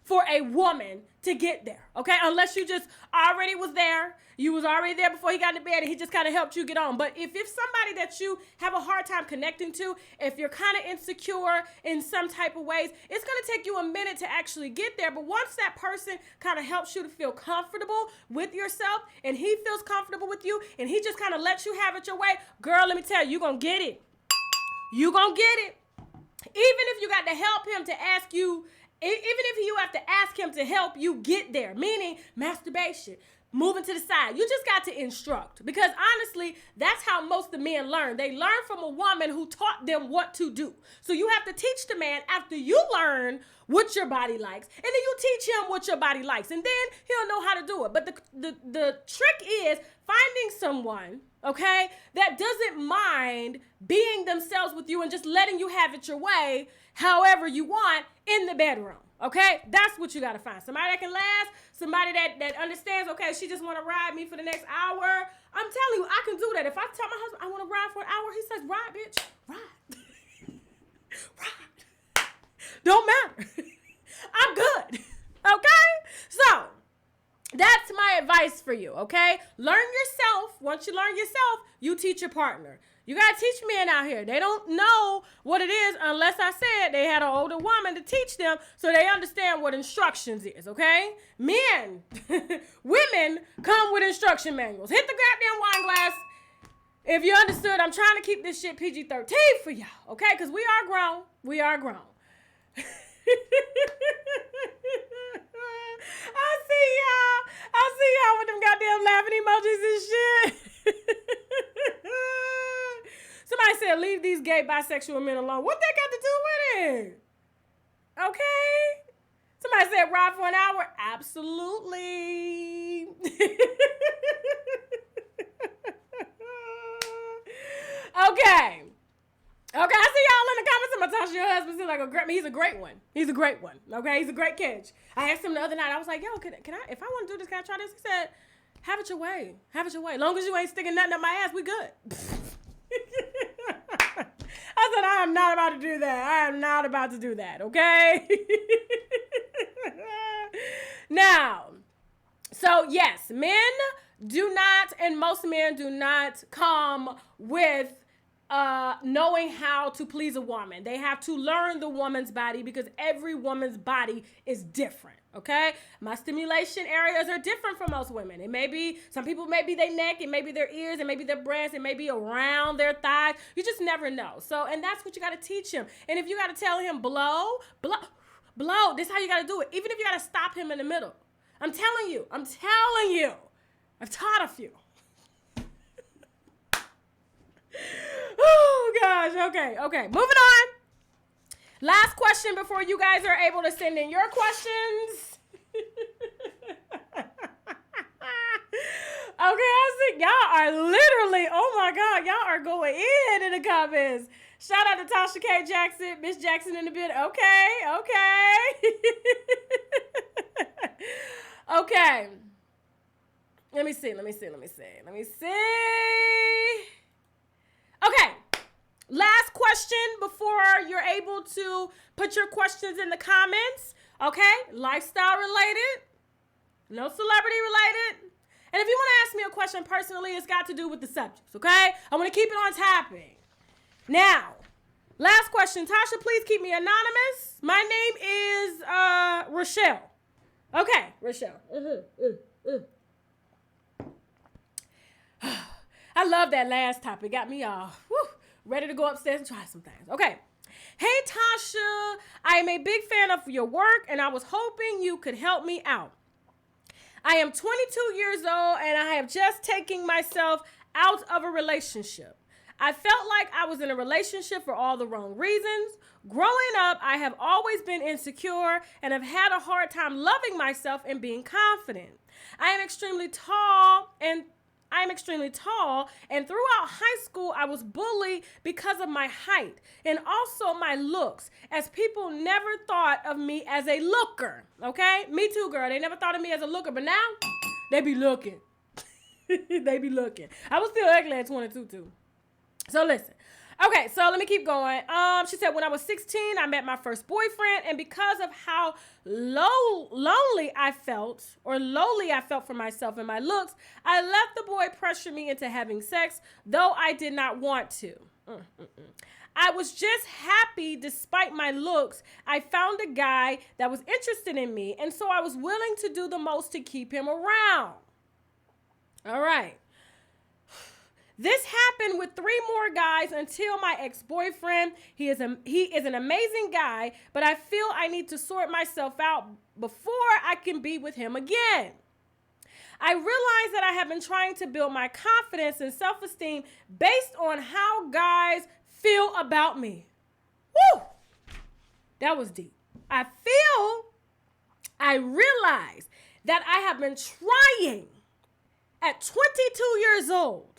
for a woman to get there, okay? Unless you just already was there. You was already there before he got into bed and he just kind of helped you get on. But if somebody that you have a hard time connecting to, if you're kind of insecure in some type of ways, it's going to take you a minute to actually get there. But once that person kind of helps you to feel comfortable with yourself and he feels comfortable with you and he just kind of lets you have it your way, girl, let me tell you, you're going to get it. You're going to get it. Even if you got to help him to ask you, even if you have to ask him to help you get there, meaning masturbation, moving to the side. You just got to instruct. Because honestly, that's how most of the men learn. They learn from a woman who taught them what to do. So you have to teach the man after you learn what your body likes. And then you teach him what your body likes. And then he'll know how to do it. But the trick is finding someone, okay, that doesn't mind being themselves with you and just letting you have it your way however you want in the bedroom. Okay, that's what you got to find. Somebody that can last, somebody that understands, okay, she just want to ride me for the next hour. I'm telling you, I can do that. If I tell my husband I want to ride for an hour, he says, ride, bitch, ride. Ride. Don't matter. I'm good. Okay? So, that's my advice for you, okay? Learn yourself. Once you learn yourself, you teach your partner. You got to teach men out here. They don't know what it is unless I said they had an older woman to teach them so they understand what instructions is, okay? Men, women come with instruction manuals. Hit the goddamn wine glass. If you understood, I'm trying to keep this shit PG-13 for y'all, okay? Because we are grown. We are grown. I see y'all with them goddamn laughing emojis and shit. Somebody said, leave these gay bisexual men alone. What they got to do with it? Okay. Somebody said, ride for an hour. Absolutely. Okay. Okay, I see y'all in the comments. I'm going to talk to your husband. He's a great one. He's a great one. Okay, he's a great catch. I asked him the other night. I was like, yo, can I, if I want to do this, can I try this? He said, have it your way. Have it your way. Long as you ain't sticking nothing up my ass, we good. I said, I am not about to do that. I am not about to do that, okay? Now, so yes, men do not, and most men do not come with knowing how to please a woman. They have to learn the woman's body because every woman's body is different, okay? My stimulation areas are different from most women. It may be, some people may be their neck, it may be their ears, it may be their breasts, it may be around their thighs. You just never know. So, and that's what you got to teach him. And if you got to tell him blow, this is how you got to do it. Even if you got to stop him in the middle. I'm telling you. I've taught a few. Oh, gosh. Okay. Moving on. Last question before you guys are able to send in your questions. Okay, I see y'all are literally, oh my God, y'all are going in the comments. Shout out to Tasha K. Jackson, Miss Jackson in the bit. Okay. Okay. Let me see. Okay. Last question before you're able to put your questions in the comments. Okay. Lifestyle related. No celebrity related. And if you want to ask me a question personally, it's got to do with the subjects. Okay. I want to keep it on topic. Now, last question. Tasha, please keep me anonymous. My name is Rochelle. Okay. Rochelle. I love that last topic. Got me all ready to go upstairs and try some things. Okay. Hey, Tasha, I am a big fan of your work, and I was hoping you could help me out. I am 22 years old, and I have just taken myself out of a relationship. I felt like I was in a relationship for all the wrong reasons. Growing up, I have always been insecure and have had a hard time loving myself and being confident. I am extremely tall, and throughout high school, I was bullied because of my height and also my looks, as people never thought of me as a looker, okay? Me too, girl. They never thought of me as a looker, but now they be looking. They be looking. I was still ugly at 22, too. So listen. Okay, so let me keep going. She said, when I was 16, I met my first boyfriend, and because of how lowly I felt for myself and my looks, I let the boy pressure me into having sex, though I did not want to. I was just happy despite my looks. I found a guy that was interested in me, and so I was willing to do the most to keep him around. All right. This happened with 3 more guys until my ex-boyfriend. He is an amazing guy, but I feel I need to sort myself out before I can be with him again. I realize that I have been trying to build my confidence and self-esteem based on how guys feel about me. Woo! That was deep. I realize that I have been trying at 22 years old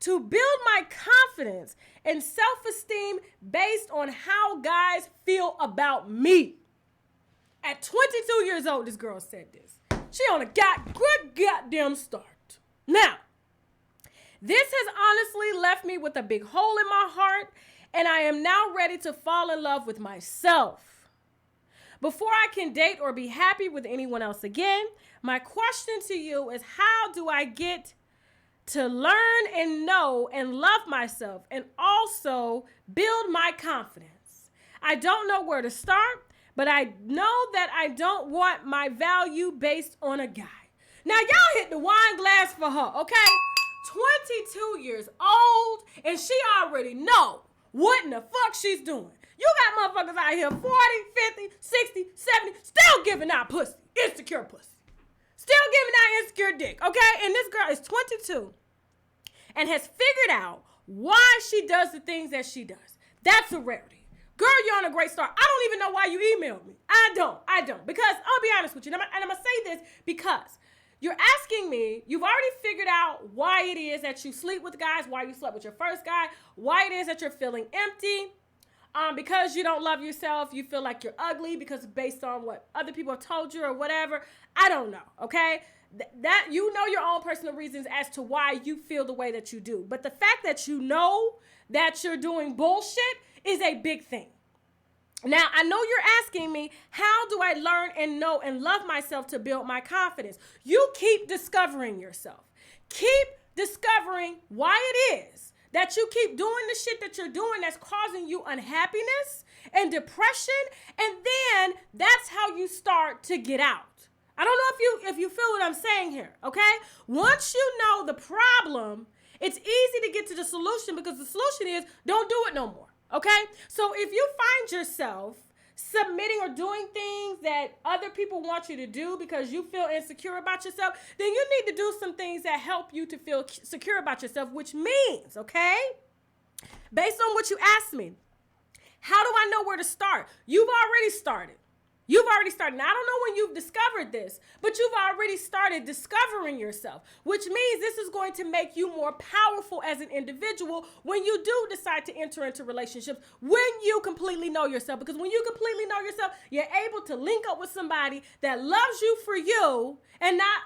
to build my confidence and self-esteem based on how guys feel about me. At 22 years old, this girl said this. She on a good goddamn start. Now, this has honestly left me with a big hole in my heart, and I am now ready to fall in love with myself. Before I can date or be happy with anyone else again, my question to you is, how do I get to learn and know and love myself and also build my confidence? I don't know where to start, but I know that I don't want my value based on a guy. Now, y'all hit the wine glass for her, okay? 22 years old, and she already know what in the fuck she's doing. You got motherfuckers out here 40, 50, 60, 70, still giving out pussy, insecure pussy. Still giving out insecure dick, okay? And this girl is 22 and has figured out why she does the things that she does. That's a rarity. Girl, you're on a great start. I don't even know why you emailed me. I don't. Because I'll be honest with you, and I'm going to say this because you're asking me, you've already figured out why it is that you sleep with guys, why you slept with your first guy, why it is that you're feeling empty. Because you don't love yourself, you feel like you're ugly because based on what other people have told you or whatever. I don't know, okay? That you know your own personal reasons as to why you feel the way that you do. But the fact that you know that you're doing bullshit is a big thing. Now, I know you're asking me, how do I learn and know and love myself to build my confidence? You keep discovering yourself. Keep discovering why it is that you keep doing the shit that you're doing that's causing you unhappiness and depression, and then that's how you start to get out. I don't know if you feel what I'm saying here, okay? Once you know the problem, it's easy to get to the solution because the solution is don't do it no more, okay? So if you find yourself submitting or doing things that other people want you to do because you feel insecure about yourself, then you need to do some things that help you to feel secure about yourself, which means, okay, based on what you asked me, how do I know where to start? You've already started. You've already started. Now, I don't know when you've discovered this, but you've already started discovering yourself, which means this is going to make you more powerful as an individual when you do decide to enter into relationships, when you completely know yourself. Because when you completely know yourself, you're able to link up with somebody that loves you for you and not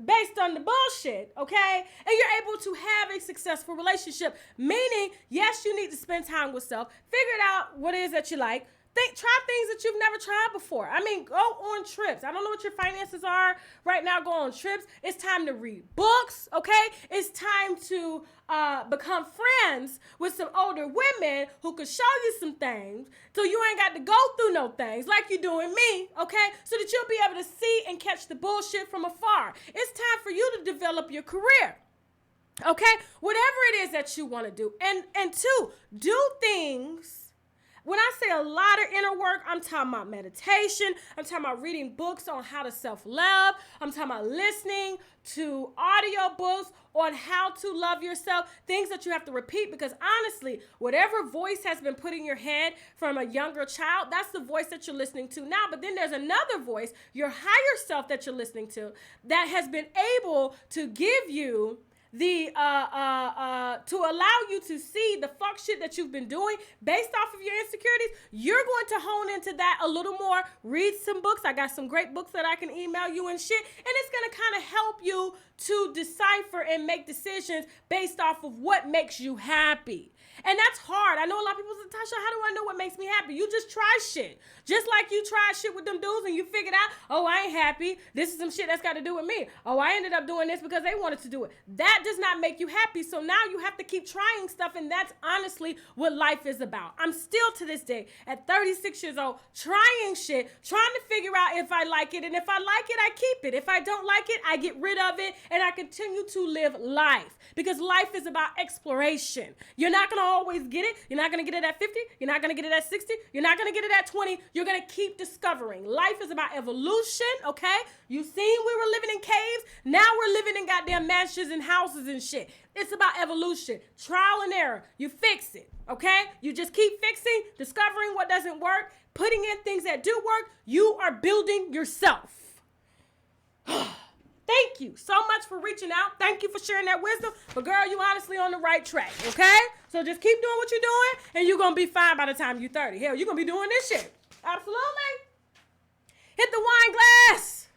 based on the bullshit, okay? And you're able to have a successful relationship, meaning, yes, you need to spend time with self, figure out what it is that you like, try things that you've never tried before. I mean, go on trips. I don't know what your finances are right now. Go on trips. It's time to read books, okay? It's time to become friends with some older women who could show you some things so you ain't got to go through no things like you doing me, okay? So that you'll be able to see and catch the bullshit from afar. It's time for you to develop your career. Okay? Whatever it is that you want to do. And two, do things. When I say a lot of inner work, I'm talking about meditation. I'm talking about reading books on how to self-love. I'm talking about listening to audio books on how to love yourself, things that you have to repeat, because honestly, whatever voice has been put in your head from a younger child, that's the voice that you're listening to now. But then there's another voice, your higher self, that you're listening to, that has been able to give you the to allow you to see the fuck shit that you've been doing based off of your insecurities. You're going to hone into that a little more, read some books. I got some great books that I can email you and shit, and it's going to kind of help you to decipher and make decisions based off of what makes you happy. And that's hard. I know a lot of people say, Tasha, how do I know what makes me happy? You just try shit. Just like you tried shit with them dudes and you figured out, oh, I ain't happy. This is some shit that's got to do with me. Oh, I ended up doing this because they wanted to do it. That does not make you happy. So now you have to keep trying stuff. And that's honestly what life is about. I'm still to this day at 36 years old trying shit, trying to figure out if I like it. And if I like it, I keep it. If I don't like it, I get rid of it. And I continue to live life, because life is about exploration. You're not going to always get it. You're not going to get it at 50. You're not going to get it at 60. You're not going to get it at 20. You're going to keep discovering. Life is about evolution, okay? You seen we were living in caves. Now we're living in goddamn mansions and houses and shit. It's about evolution. Trial and error. You fix it, okay? You just keep fixing, discovering what doesn't work, putting in things that do work. You are building yourself. Thank you so much for reaching out. Thank you for sharing that wisdom. But girl, you honestly on the right track, okay? So just keep doing what you're doing, and you're going to be fine by the time you're 30. Hell, you're going to be doing this shit. Absolutely. Hit the wine glass.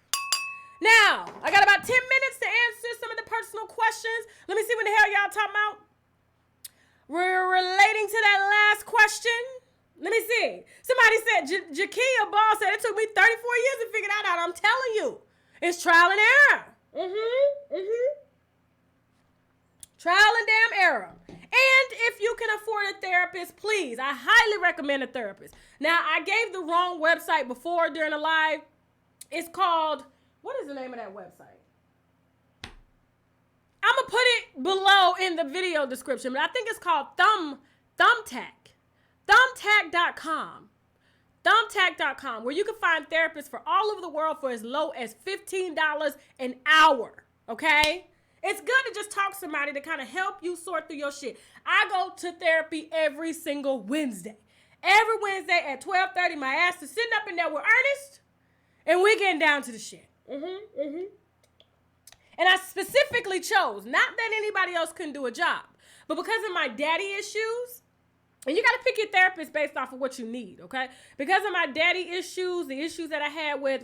Now, I got about 10 minutes to answer some of the personal questions. Let me see what the hell y'all talking about. We're relating to that last question. Let me see. Somebody said, Jakia Ball said, it took me 34 years to figure that out. I'm telling you. It's trial and error. Trial and damn error. And if you can afford a therapist, please, I highly recommend a therapist. Now, I gave the wrong website before during the live. It's called, what is the name of that website? I'm going to put it below in the video description, but I think it's called Thumbtack. Thumbtack.com. Thumbtack.com, where you can find therapists for all over the world for as low as $15 an hour, okay? It's good to just talk to somebody to kind of help you sort through your shit. I go to therapy every single Wednesday. Every Wednesday at 12:30, my ass is sitting up in there with Ernest, and we're getting down to the shit. And I specifically chose, not that anybody else couldn't do a job, but because of my daddy issues. And you got to pick your therapist based off of what you need, okay? Because of my daddy issues, the issues that I had with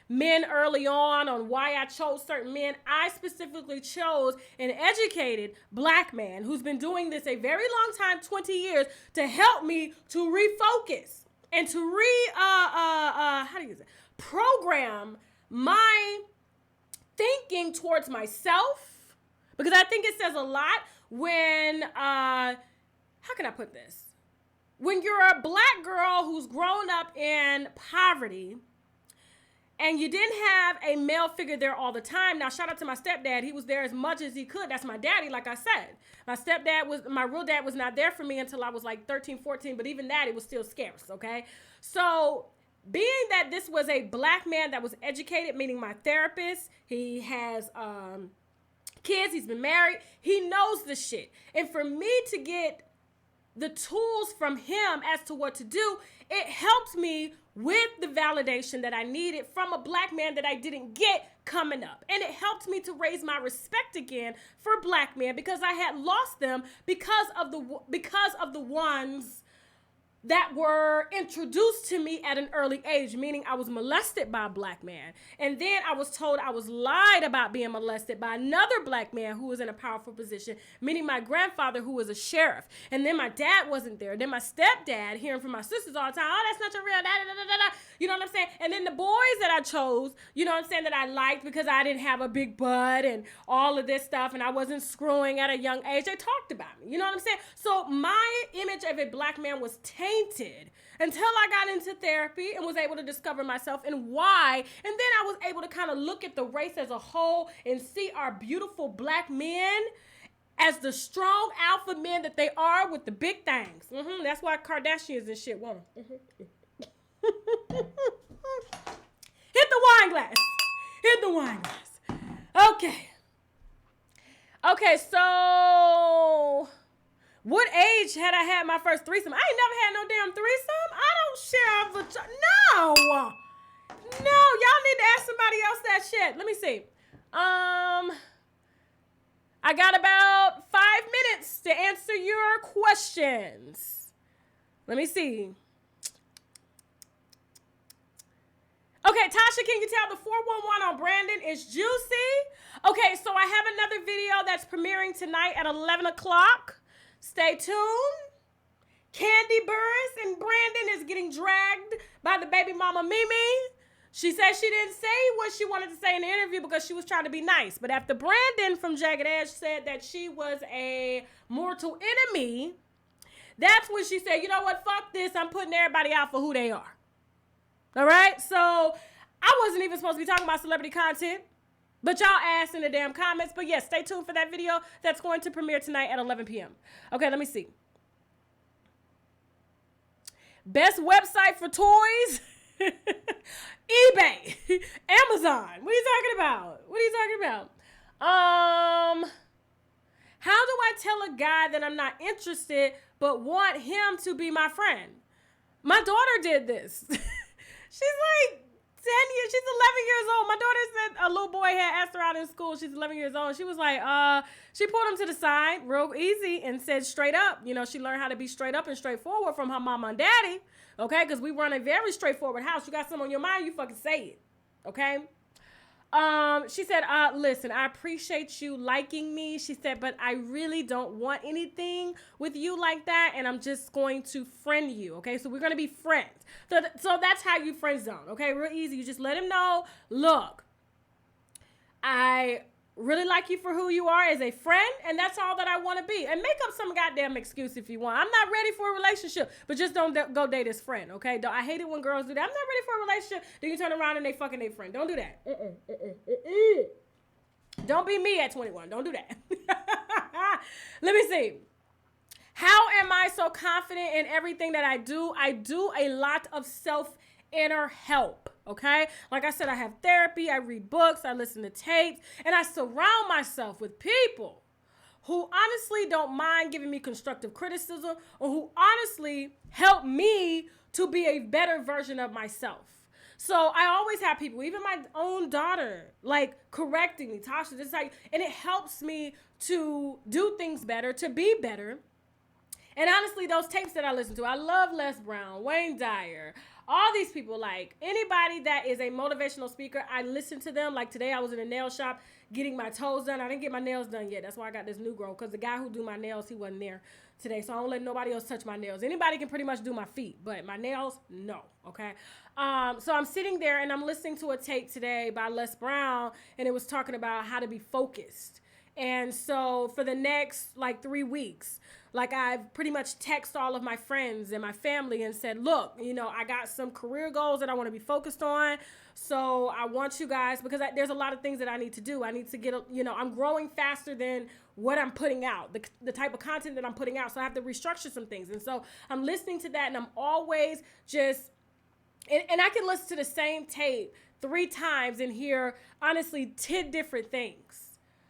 men early on why I chose certain men, I specifically chose an educated black man who's been doing this a very long time, 20 years, to help me to refocus and to program my thinking towards myself. Because I think it says a lot when... how can I put this? When you're a black girl who's grown up in poverty And you didn't have a male figure there all the time. Now, shout out to my stepdad. He was there as much as he could. That's my daddy, like I said. My real dad was not there for me until I was like 13, 14. But even that, it was still scarce, okay? So being that this was a black man that was educated, meaning my therapist, he has kids, he's been married, he knows the shit. And for me to get the tools from him as to what to do, it helped me with the validation that I needed from a black man that I didn't get coming up. And it helped me to raise my respect again for black men, because I had lost them because of the ones that were introduced to me at an early age, meaning I was molested by a black man. And then I was told I was lied about being molested by another black man who was in a powerful position, meaning my grandfather, who was a sheriff. And then my dad wasn't there. Then my stepdad, hearing from my sisters all the time, oh, that's not your real dad, da, da, da, da. You know what I'm saying? And then the boys that I chose, you know what I'm saying, that I liked because I didn't have a big butt and all of this stuff, and I wasn't screwing at a young age, they talked about me. You know what I'm saying? So my image of a black man was tainted until I got into therapy and was able to discover myself and why. And then I was able to kind of look at the race as a whole and see our beautiful black men as the strong alpha men that they are, with the big things. That's why Kardashians and shit want them. Hit the wine glass. Hit the wine glass. Okay, so what age had I had my first threesome? I ain't never had no damn threesome. I don't share a vagina. No, y'all need to ask somebody else that shit. Let me see. I got about 5 minutes to answer your questions. Let me see. Okay, Tasha, can you tell the 411 on Brandon is juicy? Okay, so I have another video that's premiering tonight at 11 o'clock. Stay tuned. Candy Burris and Brandon is getting dragged by the baby mama Mimi. She said she didn't say what she wanted to say in the interview because she was trying to be nice. But after Brandon from Jagged Edge said that she was a mortal enemy, that's when she said, you know what, fuck this. I'm putting everybody out for who they are. All right? So I wasn't even supposed to be talking about celebrity content, but y'all asked in the damn comments. But yes, stay tuned for that video that's going to premiere tonight at 11 p.m. Okay, let me see. Best website for toys? eBay. Amazon. What are you talking about? How do I tell a guy that I'm not interested but want him to be my friend? My daughter did this. She's like 10 years, she's 11 years old. My daughter said a little boy had asked her out in school. She's 11 years old. She was like, she pulled him to the side real easy and said straight up. You know, she learned how to be straight up and straightforward from her mama and daddy. Okay, because we run a very straightforward house. You got something on your mind, you fucking say it. Okay? She said, listen, I appreciate you liking me. She said, but I really don't want anything with you like that, and I'm just going to friend you. Okay, so we're going to be friends. So that's how you friend zone. Okay, real easy. You just let him know, look, I really like you for who you are as a friend, and that's all that I want to be. And make up some goddamn excuse if you want. I'm not ready for a relationship, but just don't go date his friend, okay? I hate it when girls do that. I'm not ready for a relationship. Then you turn around and they fucking their friend. Don't do that. Don't be me at 21. Don't do that. Let me see. How am I so confident in everything that I do? I do a lot of inner help, okay? Like I said, I have therapy, I read books, I listen to tapes, and I surround myself with people who honestly don't mind giving me constructive criticism or who honestly help me to be a better version of myself. So I always have people, even my own daughter, like correcting me, Tasha, this is how you, and it helps me to do things better, to be better. And honestly, those tapes that I listen to, I love Les Brown, Wayne Dyer, all these people, like anybody that is a motivational speaker, I listen to them. Like today I was in a nail shop getting my toes done. I didn't get my nails done yet. That's why I got this new girl, because the guy who do my nails, he wasn't there today. So I don't let nobody else touch my nails. Anybody can pretty much do my feet, but my nails, no, okay? So I'm sitting there and I'm listening to a tape today by Les Brown, and it was talking about how to be focused. And so for the next like 3 weeks, like I've pretty much texted all of my friends and my family and said, look, I got some career goals that I want to be focused on. So I want you guys, because there's a lot of things that I need to do. I need to get, I'm growing faster than what I'm putting out, the type of content that I'm putting out. So I have to restructure some things. And so I'm listening to that, and I'm always just, and I can listen to the same tape 3 times and hear, honestly, 10 different things.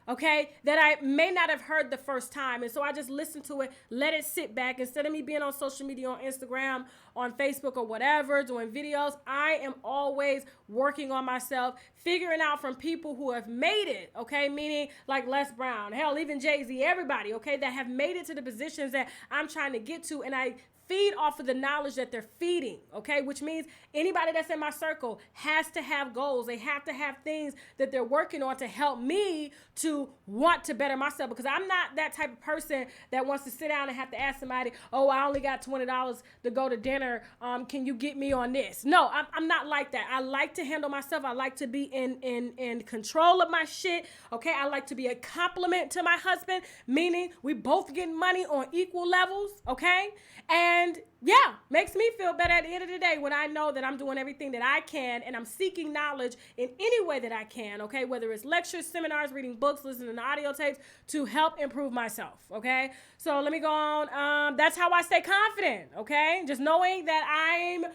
Okay, that I may not have heard the first time. And so I just listen to it, let it sit back. Instead of me being on social media, on Instagram, on Facebook or whatever, doing videos, I am always working on myself, figuring out from people who have made it, okay? Meaning like Les Brown, hell, even Jay-Z, everybody, okay, that have made it to the positions that I'm trying to get to. And I feed off of the knowledge that they're feeding, okay? Which means anybody that's in my circle has to have goals. They have to have things that they're working on to help me to want to better myself, because I'm not that type of person that wants to sit down and have to ask somebody, oh, I only got $20 to go to dinner. Can you get me on this? No, I'm not like that. I like to handle myself. I like to be in control of my shit, okay? I like to be a compliment to my husband, meaning we both get money on equal levels, okay? And yeah, makes me feel better at the end of the day when I know that I'm doing everything that I can and I'm seeking knowledge in any way that I can, okay? Whether it's lectures, seminars, reading books, listening to audio tapes to help improve myself, okay? So let me go on. That's how I stay confident, okay? Just knowing that I'm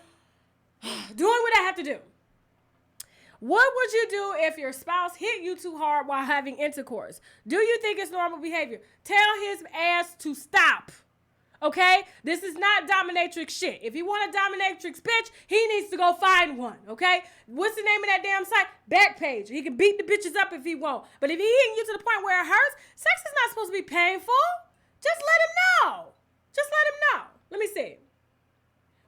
doing what I have to do. What would you do if your spouse hit you too hard while having intercourse? Do you think it's normal behavior? Tell his ass to stop. Okay? This is not dominatrix shit. If he want a dominatrix bitch, he needs to go find one. Okay? What's the name of that damn site? Backpage. He can beat the bitches up if he want. But if he hitting you to the point where it hurts, sex is not supposed to be painful. Just let him know. Just let him know. Let me see.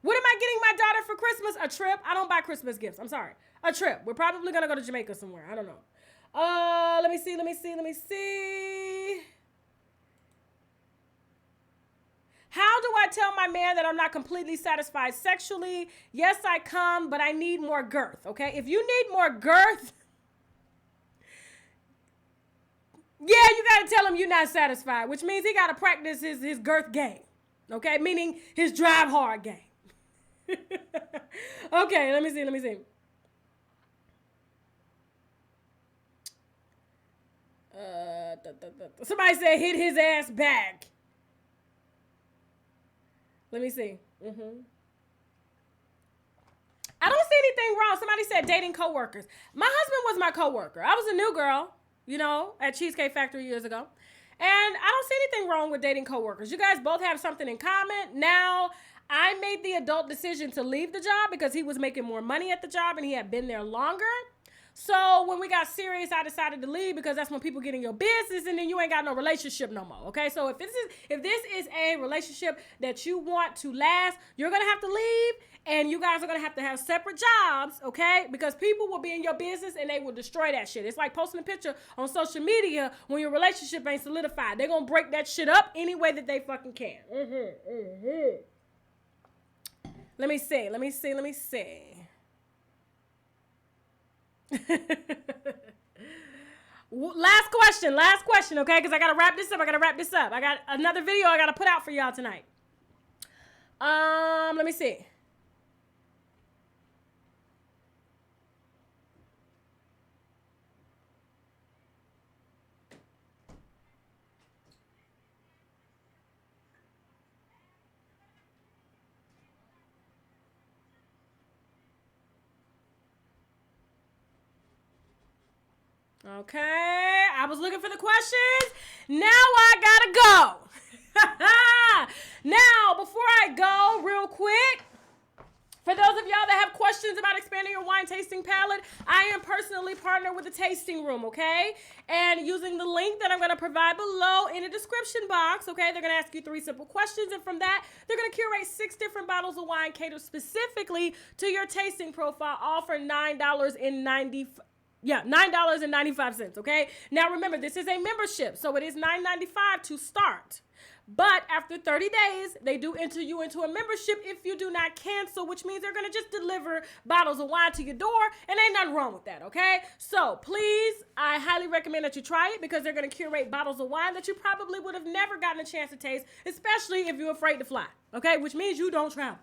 What am I getting my daughter for Christmas? A trip? I don't buy Christmas gifts. I'm sorry. A trip. We're probably going to go to Jamaica somewhere. I don't know. Let me see. How do I tell my man that I'm not completely satisfied sexually? Yes, I come, but I need more girth, okay? If you need more girth, yeah, you got to tell him you're not satisfied, which means he got to practice his girth game, okay? Meaning his drive hard game. Okay, let me see. Somebody said hit his ass back. Let me see. I don't see anything wrong. Somebody said dating coworkers. My husband was my coworker. I was a new girl, at Cheesecake Factory years ago. And I don't see anything wrong with dating coworkers. You guys both have something in common. Now, I made the adult decision to leave the job because he was making more money at the job and he had been there longer. So when we got serious, I decided to leave because that's when people get in your business and then you ain't got no relationship no more. Okay, so if this is a relationship that you want to last, you're gonna have to leave, and you guys are gonna have separate jobs. Okay, because people will be in your business and they will destroy that shit. It's like posting a picture on social media when your relationship ain't solidified. They're gonna break that shit up any way that they fucking can. Let me see. Last question, okay? Because I got to wrap this up. I got another video I got to put out for y'all tonight. Let me see. Okay, I was looking for the questions. Now I gotta go. Now, before I go, real quick, for those of y'all that have questions about expanding your wine tasting palette, I am personally partnered with the Tasting Room, okay? And using the link that I'm going to provide below in the description box, okay? They're going to ask you 3 simple questions, and from that, they're going to curate 6 different bottles of wine catered specifically to your tasting profile, all for $9.95, okay? Now remember, this is a membership, so it is $9.95 to start. But after 30 days, they do enter you into a membership if you do not cancel, which means they're going to just deliver bottles of wine to your door, and ain't nothing wrong with that, okay? So please, I highly recommend that you try it because they're going to curate bottles of wine that you probably would have never gotten a chance to taste, especially if you're afraid to fly, okay? Which means you don't travel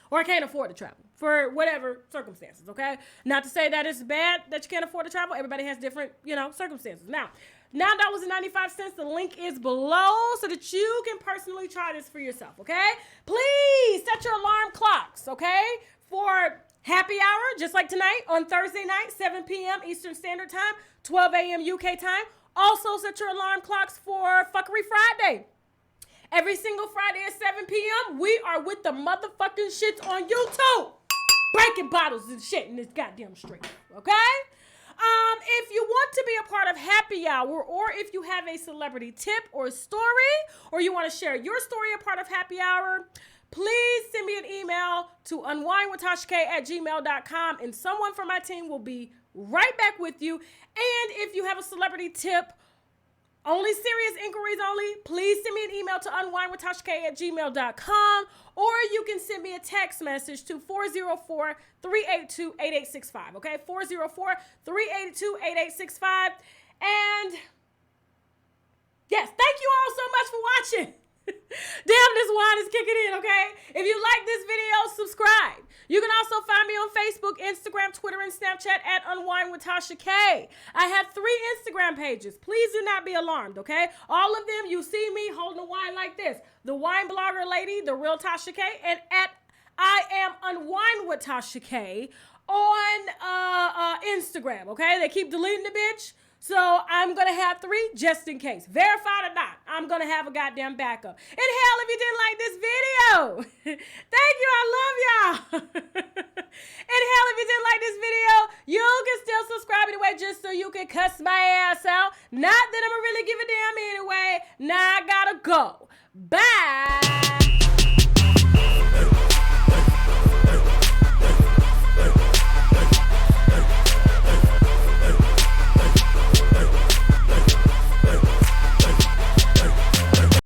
or can't afford to travel for whatever circumstances, okay? Not to say that it's bad that you can't afford to travel. Everybody has different, circumstances. Now, $9.95. The link is below so that you can personally try this for yourself, okay? Please set your alarm clocks, okay, for happy hour, just like tonight on Thursday night, 7 p.m. Eastern Standard Time, 12 a.m. UK time. Also set your alarm clocks for Fuckery Friday. Every single Friday at 7 p.m., we are with the motherfucking shits on YouTube. Breaking bottles and shit in this goddamn street, okay? If you want to be a part of happy hour, or if you have a celebrity tip or story, or you want to share your story a part of happy hour, please send me an email to unwinewithtashak@gmail.com, and someone from my team will be right back with you. And if you have a celebrity tip, only serious inquiries only, please send me an email to unwinewithtashak@gmail.com, or you can send me a text message to 404-382-8865, okay? 404-382-8865. And yes, thank you all so much for watching. Damn, this wine is kicking in, okay? If you like this video, subscribe. You can also find me on Facebook, Instagram, Twitter, and Snapchat at UnwinedWithTashaK. I have 3 Instagram pages. Please do not be alarmed, okay? All of them, you see me holding a wine like this. The Wine Blogger Lady, The Real Tasha K, and at I Am Unwind with Tasha K on Instagram, okay? They keep deleting the bitch. So I'm going to have 3 just in case. Verified or not, I'm going to have a goddamn backup. And hell, if you didn't like this video, thank you, I love y'all. And hell, if you didn't like this video, you can still subscribe anyway just so you can cuss my ass out. Not that I'm going to really give a damn anyway. Now I got to go. Bye.